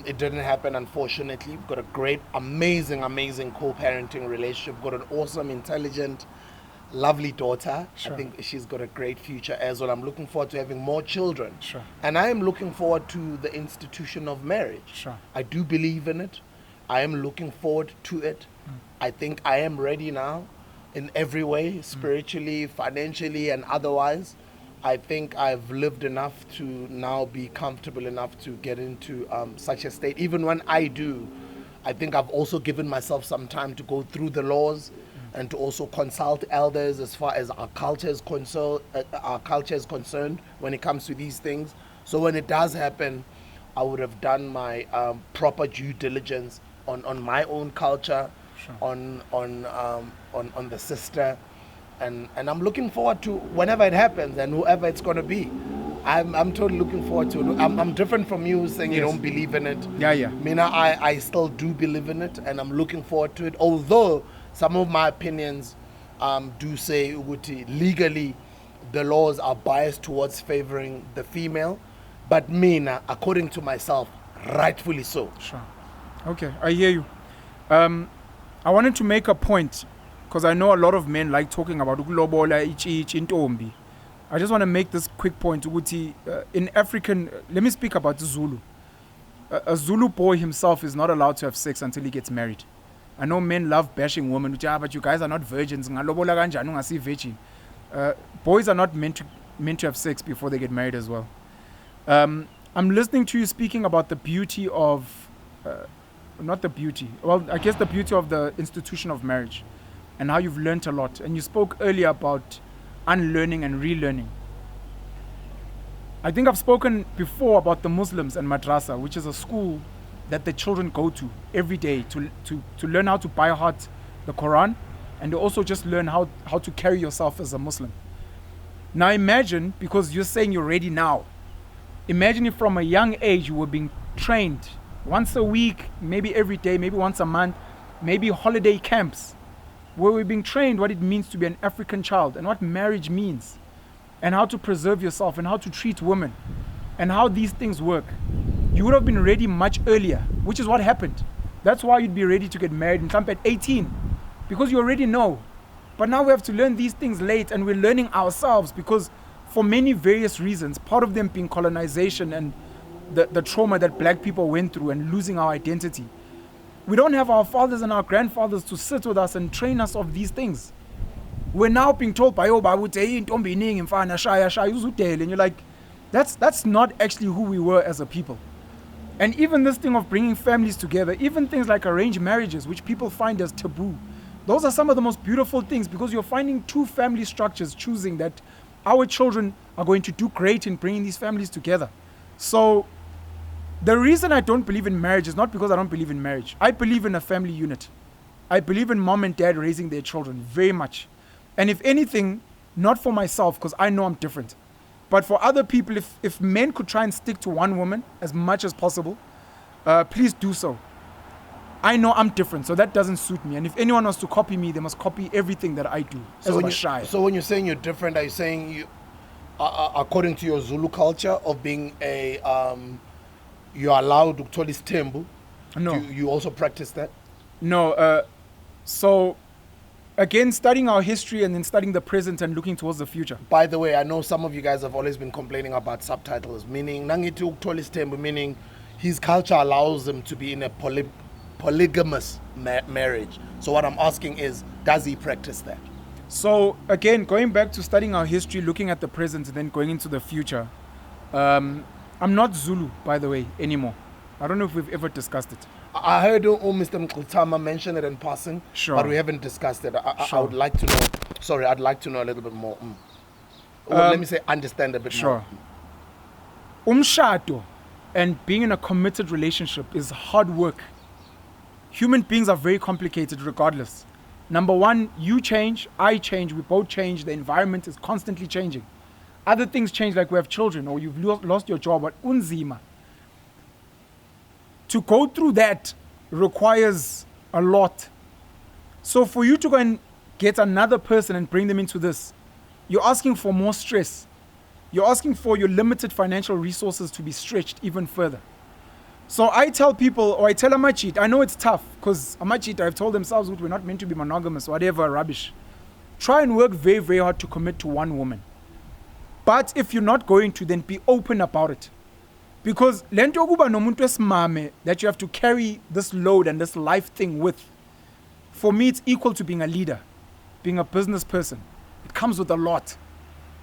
it didn't happen, unfortunately. We've got a great, amazing co-parenting relationship. We've got an awesome, intelligent, lovely daughter. Sure. I think she's got a great future as well. I'm looking forward to having more children. Sure. And I am looking forward to the institution of marriage. Sure. I do believe in it. I am looking forward to it. I think I am ready now in every way, spiritually, financially, and otherwise. I think I've lived enough to now be comfortable enough to get into such a state. Even when I do, I think I've also given myself some time to go through the laws and to also consult elders as far as our culture is concerned when it comes to these things. So when it does happen, I would have done my proper due diligence on my own culture, Sure. on the sister, and I'm looking forward to whenever it happens and whoever it's going to be. I'm totally looking forward to it. I'm different from you saying you don't believe in it. Yeah. Mina, I still do believe in it, and I'm looking forward to it. Although some of my opinions do say legally the laws are biased towards favoring the female, but Mina, according to myself, rightfully so. Sure. Okay, I hear you. I wanted to make a point, because I know a lot of men like talking about Lobola, ichi, intombi. I just want to make this quick point. In African, let me speak about Zulu. A Zulu boy himself is not allowed to have sex until he gets married. I know men love bashing women, but you guys are not virgins. Virgin. Boys are not meant to have sex before they get married as well. I'm listening to you speaking about the beauty of, not the beauty, well, I guess the beauty of the institution of marriage and how you've learned a lot. And you spoke earlier about unlearning and relearning. I think I've spoken before about the Muslims and madrasa, which is a school that the children go to every day to learn how to by heart the Quran, and to also just learn how to carry yourself as a Muslim. Now imagine, because you're saying you're ready now, imagine if from a young age you were being trained once a week, maybe every day, maybe once a month, maybe holiday camps, where we're being trained what it means to be an African child and what marriage means and how to preserve yourself and how to treat women and how these things work. You would have been ready much earlier, which is what happened. That's why you'd be ready to get married in at 18, because you already know. But now we have to learn these things late, and we're learning ourselves because for many various reasons, part of them being colonization and the trauma that black people went through and losing our identity. We don't have our fathers and our grandfathers to sit with us and train us of these things. We're now being told by and you're like, that's not actually who we were as a people. And even this thing of bringing families together, even things like arranged marriages, which people find as taboo, those are some of the most beautiful things, because you're finding two family structures choosing that our children are going to do great in bringing these families together. So the reason I don't believe in marriage is not because I don't believe in marriage. I believe in a family unit. I believe in mom and dad raising their children very much. And if anything, not for myself, because I know I'm different, but for other people, if men could try and stick to one woman as much as possible, please do so. I know I'm different, so that doesn't suit me. And if anyone wants to copy me, they must copy everything that I do. So when you're saying you're different, are you saying you, according to your Zulu culture of being you're allowed to iSithembu? No. You also practice that? No. So again, studying our history and then studying the present and looking towards the future. By the way, I know some of you guys have always been complaining about subtitles, meaning nangithi iSithembu, meaning his culture allows him to be in a polygamous marriage. So what I'm asking is, does he practice that? So again, going back to studying our history, looking at the present and then going into the future, I'm not Zulu, by the way, anymore. I don't know if we've ever discussed it. I heard Mr. Mkhukhu mention it in passing, sure, but we haven't discussed it. Sure. I would like to know. Sorry, I'd like to know a little bit more. Well, let me say, understand a bit sure. more. Umshado and being in a committed relationship is hard work. Human beings are very complicated regardless. Number one, you change, I change, we both change, the environment is constantly changing. Other things change, like we have children or you've lost your job, but unzima. To go through that requires a lot. So for you to go and get another person and bring them into this, you're asking for more stress. You're asking for your limited financial resources to be stretched even further. So I tell people, or I tell Amachit, I know it's tough, because Amachit, I've told themselves that we're not meant to be monogamous, whatever rubbish. Try and work very, very hard to commit to one woman. But if you're not going to, then be open about it. Because lento kuba nomuntu esimame that you have to carry this load and this life thing with, for me it's equal to being a leader, being a business person. It comes with a lot.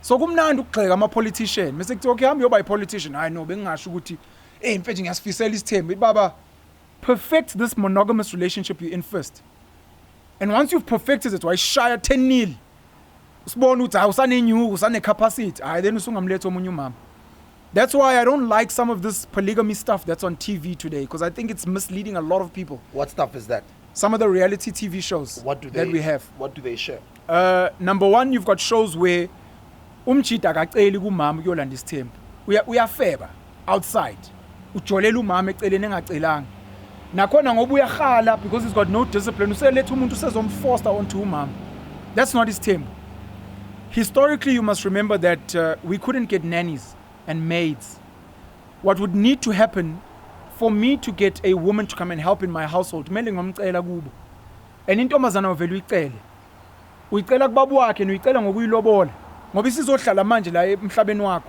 So kumnandi ukugxeka ama-politician. Mese kuthi okay, I'm your politician. I know bengingasho ukuthi mfethu ngiyasifisela isithembu. Baba, perfect this monogamous relationship you're in first. And once you've perfected it, wayishaya 10-0. Usibona ukuthi awusanenyuku, usane-capacity. Then usungamletha omunye umama. That's why I don't like some of this polygamy stuff that's on TV today, because I think it's misleading a lot of people. What stuff is that? Some of the reality TV shows that we have. What do they share? Number one, you've got shows where umchita akaceli kumama uyolanda isithembu. Uyafeba outside. Ujolela umama eceleni engacelanga. Nakhona ngoba uyakhala because he's got no discipline. Useletha umuntu usezomforce onto umama. That's not isithembu. Historically, you must remember that we couldn't get nannies and maids. What would need to happen for me to get a woman to come and help in my household, kumele ngomcela kubo. And intombazana uvela uyicele. Uyicela kubabu wakhe uyicela ngokuyilobola. Ngoba isizohlala manje la emhlabeni wakho.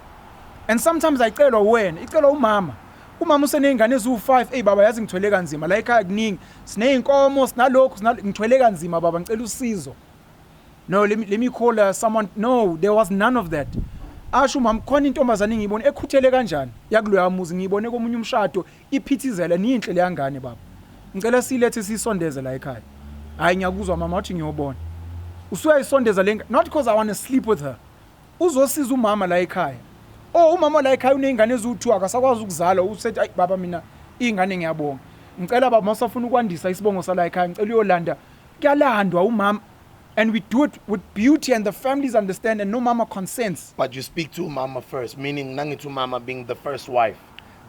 And sometimes ayicelwa wena, icelwa umama. Umama useneyingane eziwu5, baba yazi ngithwele kanzima la ekhaya kuningi. Sineyinkomo, sinalokho, ngithwele kanzima baba ngicela usizo. No, let me call someone. No, there was none of that. Asho mama khona intombazane ngiyibone ekhuthele kanjani yakuloya muzi ngiyibone komunye umshado iphithizela niyinhle le yangane baba ngicela silethe sisondeze la ekhaya hayi ngiyakuzwa mama wathi ngiyobona usuyayisondeza le not because I want to sleep with her uzosiza umama la ekhaya umama la ekhaya uneyingane eziwu2 akasakwazi ukuzala usethi ayi baba mina ingane ngiyabonga ngicela baba masafuna ukwandisa isibongo sala ekhaya ngicela uyolanda kuyalandwa umama and we do it with beauty and the families understand and no mama consents. But you speak to mama first, meaning nangitu mama being the first wife,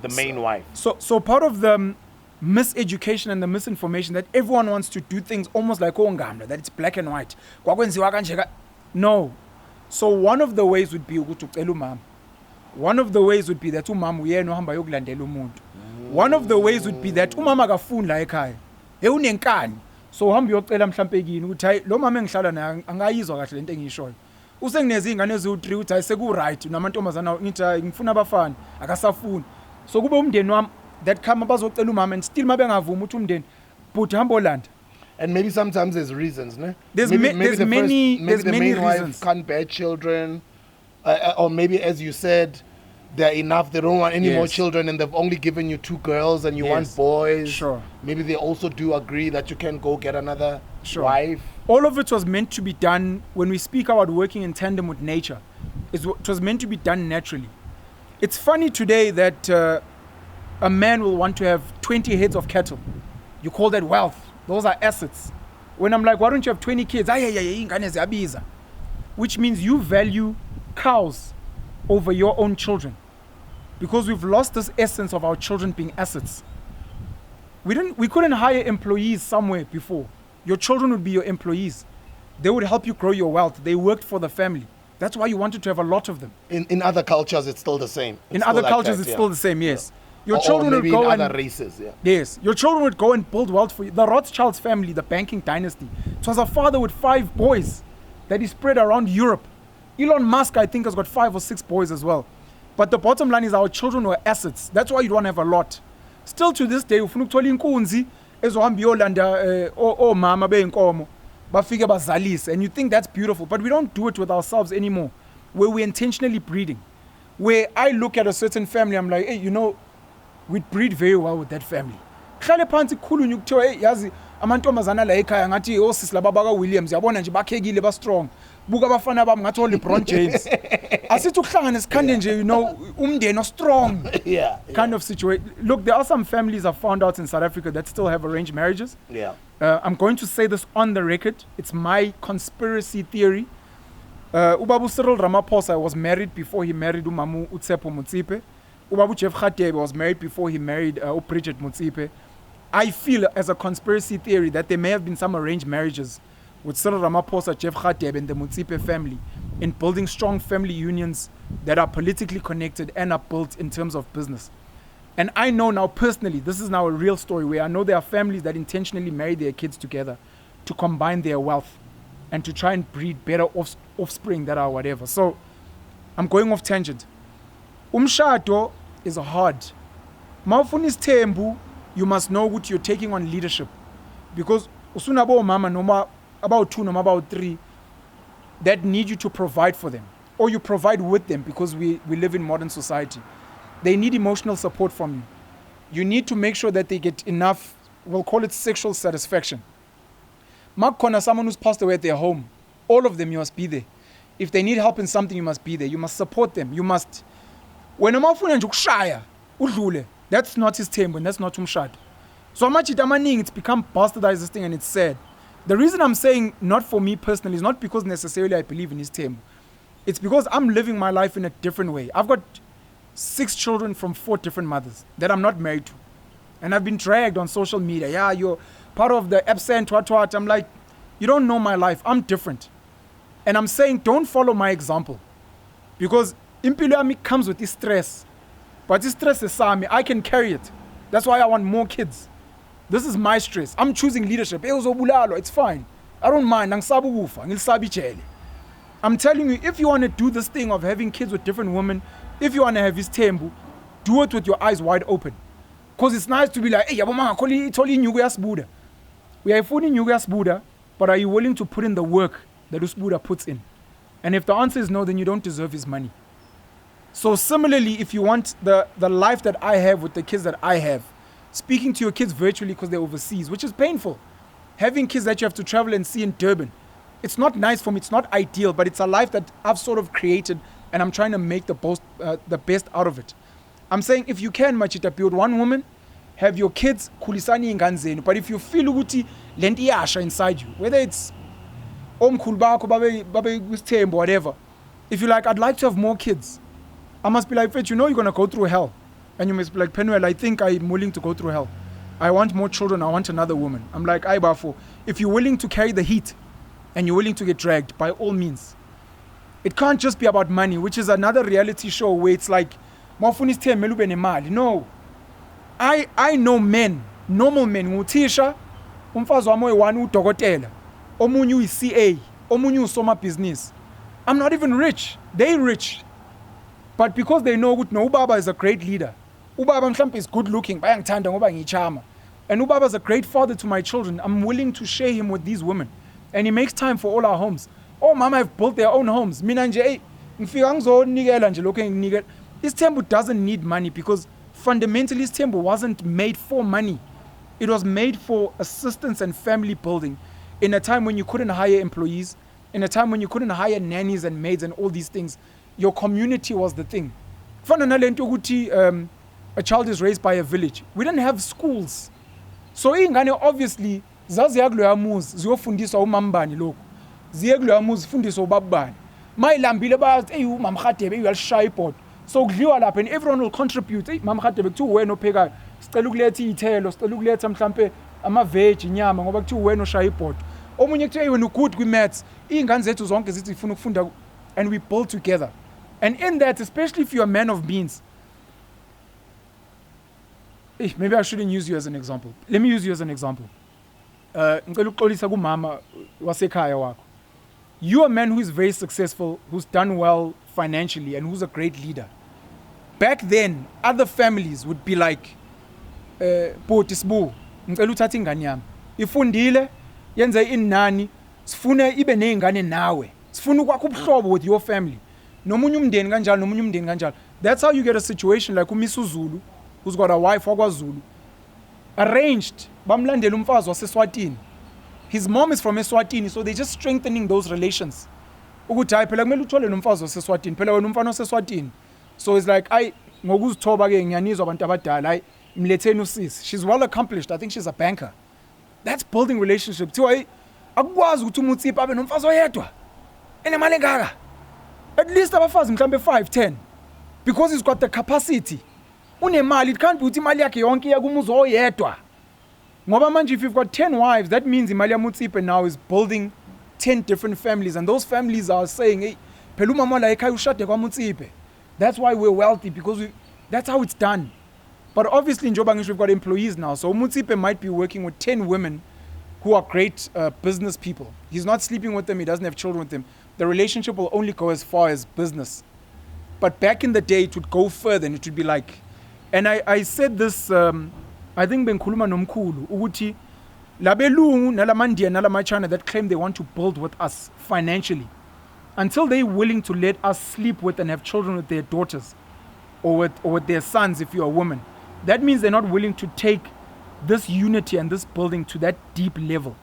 the main wife. So part of the miseducation and the misinformation that everyone wants to do things almost like ongamla, that it's black and white. No. So one of the ways would be ukuthi ucela umama. One of the ways would be that umama uyena ohamba yokulandela umuntu. One of the ways would be that umama akafuni la ekhaya. Unenkani. So uhamba uyocela mhlambe kini ukuthi hayi lo mama engihlala naye angayizwa kahle lento engishoyo. Usenginezi ingane eziwu3 uthi hayi seku right namantombazana ngithi hayi ngifuna abafana akasafuni. So kube umndeni wami that come bazocela umama and still mabengavuma uthi umndeni but hamba olanda. And maybe sometimes there's reasons, ne? There's maybe many main wife reasons. Can't bear children, or maybe as you said, they're enough. They don't want any more children, and they've only given you 2 girls, and you want boys. Sure. Maybe they also do agree that you can go get another wife. All of it was meant to be done when we speak about working in tandem with nature. It was meant to be done naturally. It's funny today that a man will want to have 20 heads of cattle. You call that wealth. Those are assets. When I'm like, why don't you have 20 kids? Which means you value cows over your own children. Because we've lost this essence of our children being assets. We couldn't hire employees somewhere before. Your children would be your employees. They would help you grow your wealth. They worked for the family. That's why you wanted to have a lot of them. In other cultures, it's still the same. In other cultures, it's still the same, yes. Your children would go in other races, Yes, your children would go and build wealth for you. The Rothschilds family, the banking dynasty, it was a father with 5 boys that he spread around Europe. Elon Musk, I think, has got 5 or 6 boys as well. But the bottom line is our children were assets. That's why you don't have a lot. Still to this day, ufuna ukuthola inkunzi ezohamba iyolanda mama beyinkomo bafike bazalise, and you think that's beautiful, but we don't do it with ourselves anymore, where we're intentionally breeding. Where I look at a certain family, I'm like, hey, you know, we'd breed very well with that family. Hlale phansi kukhulunywe ukuthiwa hey yazi amantombazana la ekhaya ngathi osisi laba baka Williams yabona nje bakhekile ba strong buka abafana bami ngathi LeBron James asithi ukuhlangana sikhande nje you know umndeni strong kind of situation. Look, there are some families I've found out in South Africa that still have arranged marriages. I'm going to say this on the record. It's my conspiracy theory. Ubabu Cyril Ramaphosa was married before he married umamu Utsepo Mutsipe. Ubabu Jeff Khatebe was married before he married Bridget Mutsipe. I feel as a conspiracy theory that there may have been some arranged marriages with Cyril Ramaphosa, Jeff Khatebe and the Mutsipe family in building strong family unions that are politically connected and are built in terms of business. And I know now personally, this is now a real story where I know there are families that intentionally marry their kids together to combine their wealth and to try and breed better offspring that are whatever. So I'm going off tangent. Umshado is hard. Mawufuna isithembu, you must know what you're taking on leadership. Because usunabo mama noma about 2 noma about 3 that need you to provide for them. Or you provide with them because we live in modern society. They need emotional support from you. You need to make sure that they get enough, we'll call it sexual satisfaction. Makhona, someone who's passed away at their home, all of them, you must be there. If they need help in something, you must be there. You must support them. You must. When a mafuna nje ukushaya udlule, that's not his tempo and that's not umshado. So much it's become bastardized this thing and it's sad. The reason I'm saying not for me personally is not because necessarily I believe in his tempo. It's because I'm living my life in a different way. I've got 6 children from 4 different mothers that I'm not married to. And I've been dragged on social media. Yeah, you're part of the absent, what. I'm like, you don't know my life. I'm different. And I'm saying, don't follow my example. Because impilo yami comes with this stress. But this stress is sami. I can carry it. That's why I want more kids. This is my stress. I'm choosing leadership. It's fine. I don't mind. I'm telling you, if you want to do this thing of having kids with different women, if you want to have his tembu, do it with your eyes wide open. Because it's nice to be like, hey, we are fooling you Buddha, but are you willing to put in the work that this Buddha puts in? And if the answer is no, then you don't deserve his money. So similarly, if you want the life that I have with the kids that I have, speaking to your kids virtually because they're overseas, which is painful. Having kids that you have to travel and see in Durban, it's not nice for me, it's not ideal, but it's a life that I've sort of created and I'm trying to make the best out of it. I'm saying if you can, Machita, build one woman have your kids khulisani ingane zenu. But if you feel ukuthi lento iyasha inside you, whether it's omkhulu bakho babe kwisithembu, whatever, if you're like, I'd like to have more kids, I must be like, Fetch, you know you're going to go through hell. And you must be like, Penuel, I think I'm willing to go through hell. I want more children. I want another woman. I'm like, Bafo, if you're willing to carry the heat and you're willing to get dragged, by all means. It can't just be about money, which is another reality show where it's like, no. I know men, normal men, ngutisha, umfazi wami oyi-1 udokotela, omunye uyi-CA, omunye usoma business. I'm not even rich. They rich. But because they know ukuthi no, ubaba is a great leader. Ubaba mhlawumbe is good looking, bayangithanda ngoba ngiyichama. And ubaba is a great father to my children. I'm willing to share him with these women. And he makes time for all our homes. Oh, mama have built their own homes. Mina nje, ngifika ngizonikela nje lokho enginikela. iSithembu doesn't need money because fundamentally iSithembu wasn't made for money. It was made for assistance and family building in a time when you couldn't hire employees, in a time when you couldn't hire nannies and maids and all these things. Your community was the thing. Fana nalento ukuthi a child is raised by a village. We didn't have schools. So ingane obviously zaziya kuloya muzi ziyofundiswa umambani lokho. Ziye kuloya muzi zifundiswa ubabani. Mayilambile bathi hey umama Khadebe uyalishaya ibhodi. So kudliwa lapha and everyone will contribute. Hey mama Khadebe kuthi wena ophekayo. Sicela ukuletha izithelo, sicela ukuletha mhlambe ama-veg inyama ngoba kuthi wena oshaya ibhodi. Omunye kuthi hey wena ugood kwi-maths. Ingane zethu zonke zithi zifuna ukufunda and we build together. And in that, especially if you're a man of means, maybe I shouldn't use you as an example. Let me use you as an example. Ngicela ukuxolisa kumama wasekhaya wakho. You're a man who is very successful, who's done well financially, and who's a great leader. Back then, other families would be like, Boti SBU, ngicela uthathe ingane yami. Ifundile, yenze inani, sifune ibe neyingane nawe. Sifune ukwakha ubuhlobo with your family. Nomunye umndeni kanjalo. That's how you get a situation like uMiss Zulu, who's got a wife wakwaZulu. Arranged, bamlandela umfazi waseSwatini. His mom is from Eswatini, so they're just strengthening those relations. Ukuthi hayi phela kumele uthole nomfazi waseSwatini, phela wena umfana waseSwatini. So it's like ngokuzithoba ke ngiyanizwa abantu abadala, hayi mletheni usisi. She's well accomplished. I think she's a banker. That's building relationship. Thiwa akukwazi ukuthi umutsipa abe nomfazi oyedwa. Enemali engaka. At least abafazi mhlambe 5-10 because he's got the capacity. Unemali, it can't be ukuthi imali yakhe yonke iya kumuzi oyedwa. Ngoba manje if you've got 10 wives, that means imali yamutsipe now is building 10 different families, and those families are saying, hey, phela umama la ekhaya ushade kwamutsipe. That's why we're wealthy, because that's how it's done. But obviously njoba ngisho we've got employees now, so umutsipe might be working with 10 women who are great business people. He's not sleeping with them, he doesn't have children with them. The relationship will only go as far as business. But back in the day, it would go further, and it would be like, and I said this, I think benkhuluma nomkhulu, ukuthi labelungu nalamandia nalamachina that claim they want to build with us financially, until they're willing to let us sleep with and have children with their daughters, or with their sons if you're a woman, that means they're not willing to take this unity and this building to that deep level.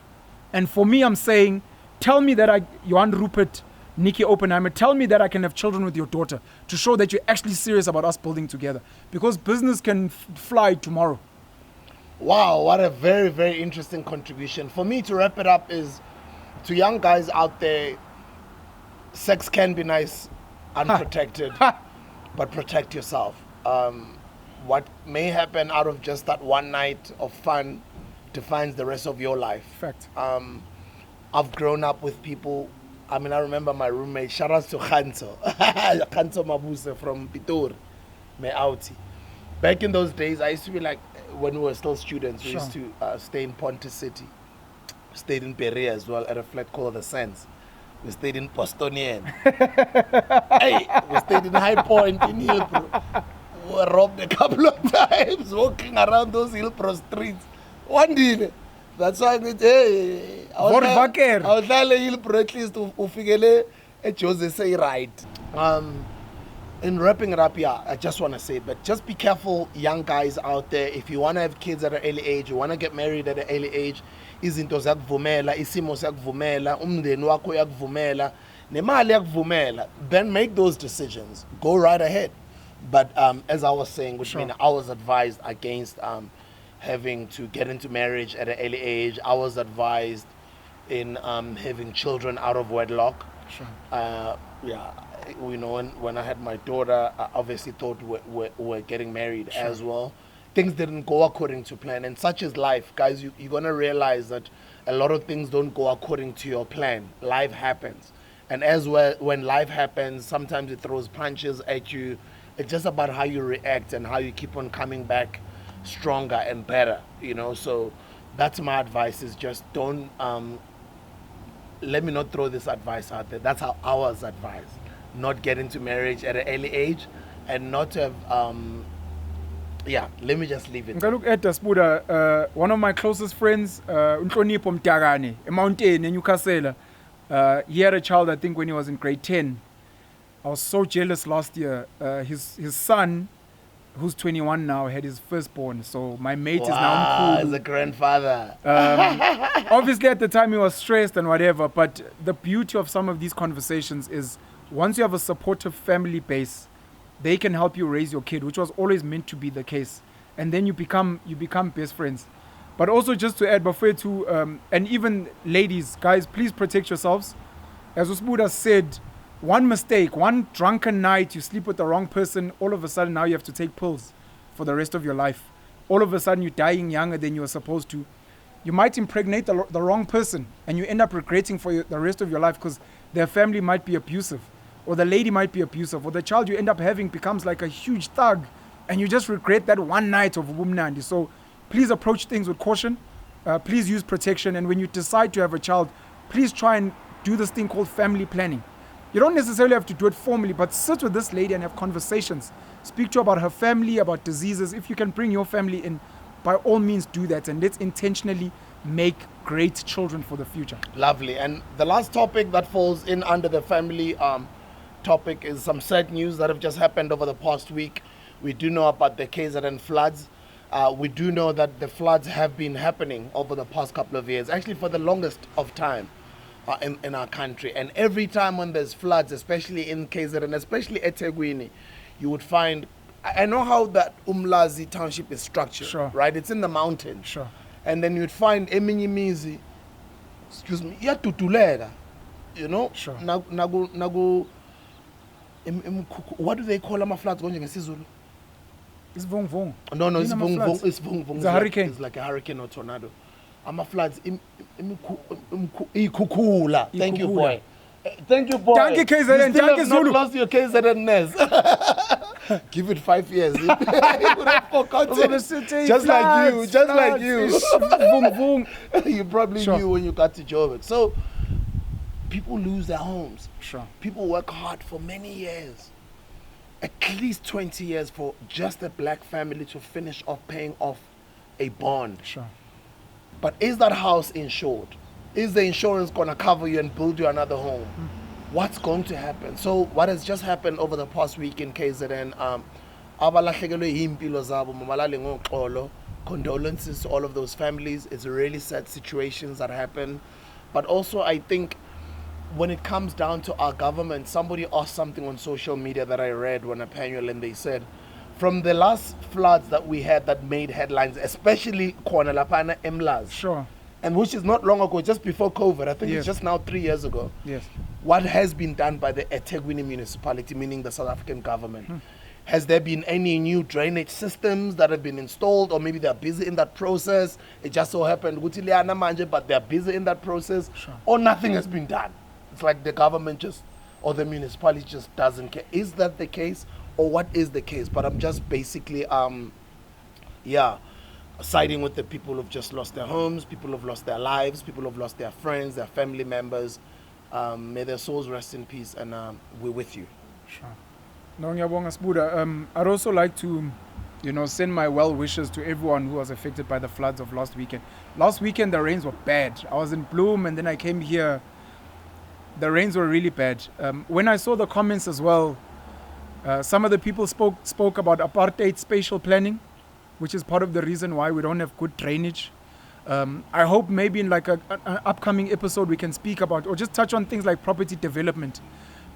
And for me, I'm saying, tell me that Johan Rupert, Nikki Oppenheimer, tell me that I can have children with your daughter to show that you're actually serious about us building together. Because business can fly tomorrow. Wow, what a very, very interesting contribution. For me, to wrap it up, is to young guys out there, sex can be nice, unprotected, but protect yourself. What may happen out of just that one night of fun defines the rest of your life. Fact. I've grown up with people. I mean, I remember my roommate, shout out to Khanto Mabuse from Pitor, Meauti. Back in those days, I used to be like, when we were still students, we used to stay in Ponte City. We stayed in Perea as well at a flat called The Sands. We stayed in Bostonian. Hey, we stayed in High Point in Hillbrook. We were robbed a couple of times walking around those Hillbrook streets. One day, that's why I said, hey, I was like Hillbrook at least to figure Jose say right. In wrapping it up, yeah, I just want to say, but just be careful, young guys out there. If you want to have kids at an early age, you want to get married at an early age, izinto zakuvumela, isimo sakuvumela, umndeni wakho yakuvumela, nemali yakuvumela, then make those decisions. Go right ahead. But as I was saying, which means I was advised against having to get into marriage at an early age. I was advised in having children out of wedlock. Sure. Yeah, you know, when I had my daughter, I obviously thought we're getting married as well. Things didn't go according to plan, and such is life, guys. You're gonna realize that a lot of things don't go according to your plan. Life happens, and as well, when life happens, sometimes it throws punches at you. It's just about how you react and how you keep on coming back stronger and better, you know. So that's my advice, is just don't let me not throw this advice out there. That's how I was advised: not get into marriage at an early age, and not to have yeah, let me just leave it. Look at Spuda, one of my closest friends, Unhlonipho Mtakane, a mountain in Newcastle. He had a child, I think, when he was in grade 10. I was so jealous last year. His son, who's 21 now, had his firstborn. So my mate is now as a grandfather. Obviously, at the time, he was stressed and whatever. But the beauty of some of these conversations is once you have a supportive family base, they can help you raise your kid, which was always meant to be the case. And then you become best friends. But also, just to add, Buffet to, and even ladies, guys, please protect yourselves. As Usbuda said, one mistake, one drunken night, you sleep with the wrong person, all of a sudden now you have to take pills for the rest of your life. All of a sudden you're dying younger than you were supposed to. You might impregnate the wrong person, and you end up regretting for the rest of your life because their family might be abusive, or the lady might be abusive, or the child you end up having becomes like a huge thug, and you just regret that one night of Ubumnandi. So please approach things with caution. Please use protection. And when you decide to have a child, please try and do this thing called family planning. You don't necessarily have to do it formally, but sit with this lady and have conversations. Speak to her about her family, about diseases. If you can bring your family in, by all means do that. And let's intentionally make great children for the future. Lovely. And the last topic that falls in under the family topic is some sad news that have just happened over the past week. We do know about the KZN floods. We do know that the floods have been happening over the past couple of years, actually for the longest of time in our country. And every time when there's floods, especially in KZN, especially at eThekwini, you would find, I know how that Umlazi township is structured, sure, right? It's in the mountains. Sure. And then you'd find Eminyimizi, excuse me, Yatutulega, you know? Sure. Nagu, what do they call them floods? It's Vung Vung. No, it's Vung Vung. It's Vung Vung. It's a hurricane. It's like a hurricane or tornado. Floods. Kukula. Thank you, boy. Thank you, boy. Thank you, KZN. You still Thank have you, not Zulu. lost your KZN-ness. Give it 5 years. You would have forgotten. Just like you. Vung Vung. You probably knew when you got to Joburg. So people lose their homes. Sure. People work hard for many years. At least 20 years for just a black family to finish off paying off a bond. Sure. But is that house insured? Is the insurance going to cover you and build you another home? What's going to happen? So what has just happened over the past week in KZN, condolences to all of those families. It's really sad situations that happen. But also I think when it comes down to our government, somebody asked something on social media that I read when a panel, and they said, from the last floods that we had that made headlines, especially Lapana Emlas, sure, and which is not long ago, just before COVID, I think it's just now 3 years ago. Yes. What has been done by the eThekwini municipality, meaning the South African government? Has there been any new drainage systems that have been installed, or maybe they're busy in that process? It just so happened, but they're busy in that process, sure, or nothing has been done. It's like the government or the municipality just doesn't care. Is that the case, or what is the case? But I'm just basically, siding with the people who've just lost their homes, people who've lost their lives, people who've lost their friends, their family members. May their souls rest in peace, and we're with you. Sure. No, ngiyabonga Sbuda. I'd also like to, send my well wishes to everyone who was affected by the floods of last weekend. Last weekend the rains were bad. I was in Bloem, and then I came here. The rains were really bad. When I saw the comments as well, some of the people spoke about apartheid spatial planning, which is part of the reason why we don't have good drainage. I hope maybe in like an upcoming episode we can speak about or just touch on things like property development,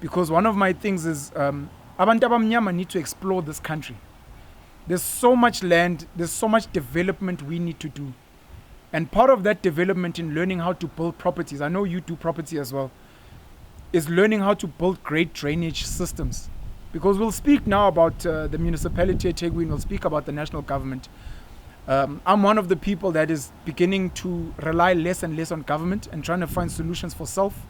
because one of my things is abantu abamnyama need to explore this country. There's so much land, there's so much development we need to do. And part of that development in learning how to build properties, I know you do property as well, is learning how to build great drainage systems. Because we'll speak now about the municipality at Tegwin, we'll speak about the national government. I'm one of the people that is beginning to rely less and less on government and trying to find solutions for self.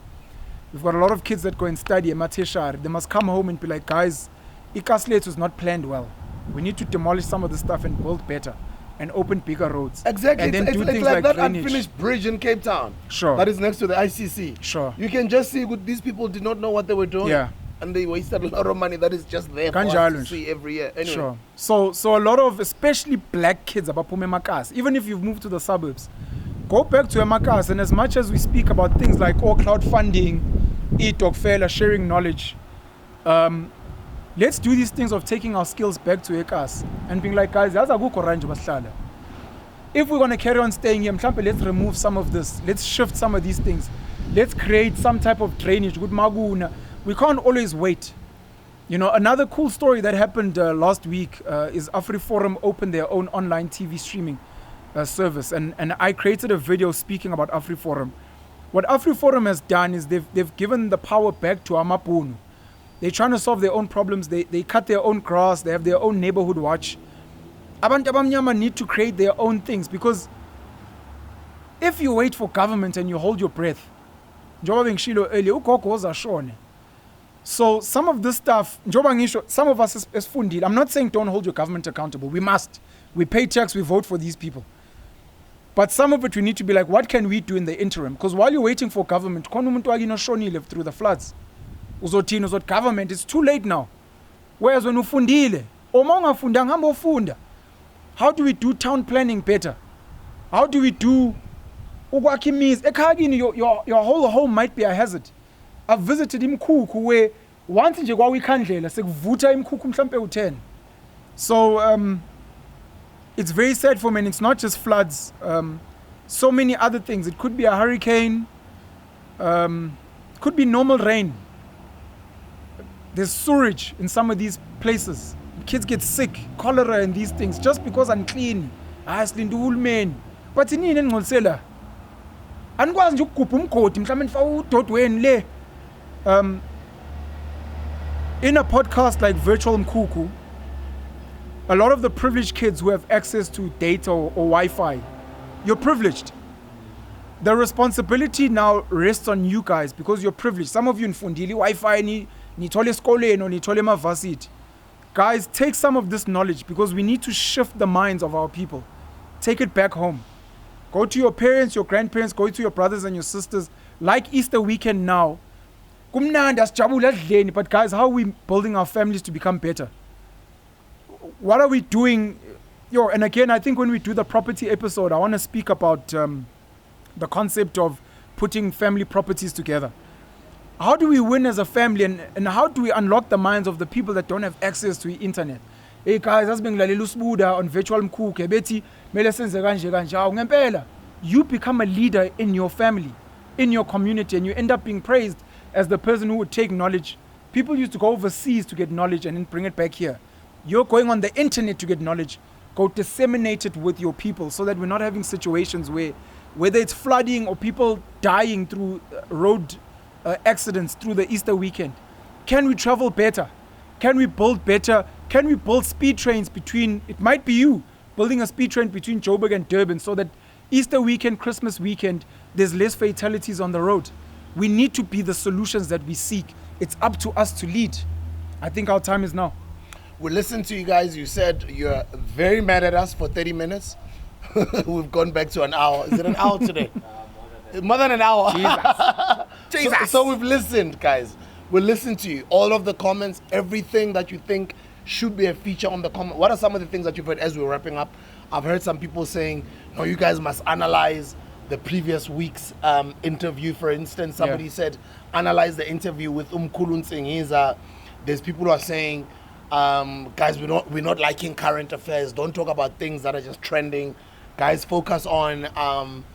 We've got a lot of kids that go and study at Mateshar. They must come home and be like, guys, Ikaslet was not planned well. We need to demolish some of the stuff and build better and open bigger roads. Exactly. And then It's do like things that drainage. unfinished bridge in Cape Town. Sure. That is next to the ICC. Sure. You can just see these people did not know what they were doing. Yeah. And they wasted a lot of money that is just there for us to see every year. Anyway. Sure. So a lot of, especially black kids, even if you've moved to the suburbs, go back to Emakas, and as much as we speak about things like crowdfunding, e-talk sharing knowledge, let's do these things of taking our skills back to Ekas and being like, guys, if we're going to carry on staying here, let's remove some of this. Let's shift some of these things. Let's create some type of drainage. We can't always wait. You know, another cool story that happened last week is AfriForum opened their own online TV streaming service. And I created a video speaking about AfriForum. What AfriForum has done is they've given the power back to Amapunu. They're trying to solve their own problems. They cut their own grass. They have their own neighborhood watch. Abantu abamnyama need to create their own things, because if you wait for government and you hold your breath, so some of this stuff, some of us is funded. I'm not saying don't hold your government accountable. We must. We pay tax, we vote for these people. But some of it we need to be like, what can we do in the interim? Because while you're waiting for government, through the floods. Government, it's too late now. Whereas when ufundile, how do we do town planning better? How do we do your whole home might be a hazard. I've visited Mkhukhu where once nje kwawikhandlela sekuvutha imkhukhu mhlambe u10. So it's very sad for me, and it's not just floods. So many other things. It could be a hurricane. Could be normal rain. There's sewage in some of these places. Kids get sick, cholera and these things just because unclean. Silinda uhulumeni. But inini engcolisela? Anikwazi nje ukugubha umgodi mhlawumbe nifa udodweni le. In a podcast like Virtual Mkhukhu, a lot of the privileged kids who have access to data or Wi-Fi, you're privileged. The responsibility now rests on you guys because you're privileged. Some of you in Fundili Wi-Fi nithole esikoleni or nithole emavasithi. Guys, take some of this knowledge because we need to shift the minds of our people. Take it back home. Go to your parents, your grandparents, go to your brothers and your sisters. Like Easter weekend now. But guys, how are we building our families to become better? What are we doing? And again, I think when we do the property episode, I want to speak about the concept of putting family properties together. How do we win as a family, and how do we unlock the minds of the people that don't have access to the internet? Hey guys, that's been on Virtual Mkhukhu. You become a leader in your family, in your community, and you end up being praised as the person who would take knowledge. People used to go overseas to get knowledge and then bring it back here. You're going on the internet to get knowledge. Go disseminate it with your people so that we're not having situations where, whether it's flooding or people dying through road accidents through the Easter weekend. Can we travel better? Can we build better? Can we build speed trains between, it might be you, building a speed train between Joburg and Durban so that Easter weekend, Christmas weekend, there's less fatalities on the road. We need to be the solutions that we seek. It's up to us to lead. I think our time is now. We listened to you guys. You said you're very mad at us for 30 minutes. We've gone back to an hour. Is it an hour today? More than an hour. Jesus. So we've listened, guys. We listened to you. All of the comments, everything that you think should be a feature on the comment. What are some of the things that you've heard as we're wrapping up? I've heard some people saying, no, you guys must analyze the previous week's interview, for instance. Somebody said, analyze the interview with Mkhulu Nsingiza. There's people who are saying, guys, we're not liking current affairs. Don't talk about things that are just trending. Guys, focus on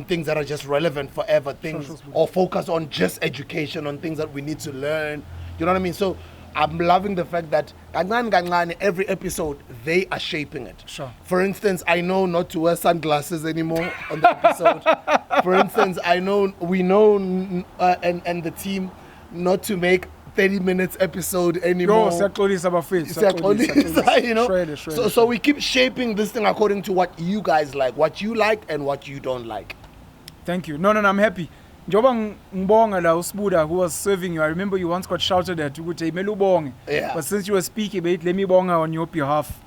things that are just relevant forever, things, or focus on just education, on things that we need to learn. You know what I mean? So I'm loving the fact that every episode, they are shaping it. Sure. For instance, I know not to wear sunglasses anymore on the episode. For instance, we know, and the team not to make 30 minutes episode anymore. You know? So we keep shaping this thing according to what you guys like, what you like and what you don't like. Thank you. No, I'm happy. Njoba ngibonga la uSbuda who was serving you. I remember you once got shouted at ukuthi mele ubonge. Yeah. But since you were speaking, let me bonga on your behalf.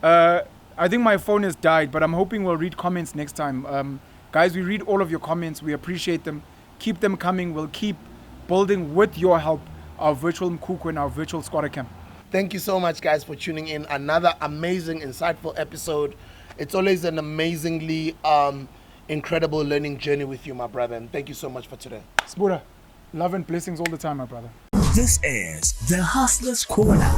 I think my phone has died, but I'm hoping we'll read comments next time. Guys, we read all of your comments. We appreciate them. Keep them coming. We'll keep building with your help our virtual Mkhukhu and our virtual squatter camp. Thank you so much, guys, for tuning in. Another amazing, insightful episode. It's always an amazingly incredible learning journey with you, my brother. And thank you so much for today. Sbuda, love and blessings all the time, my brother. This is the Hustler's Corner.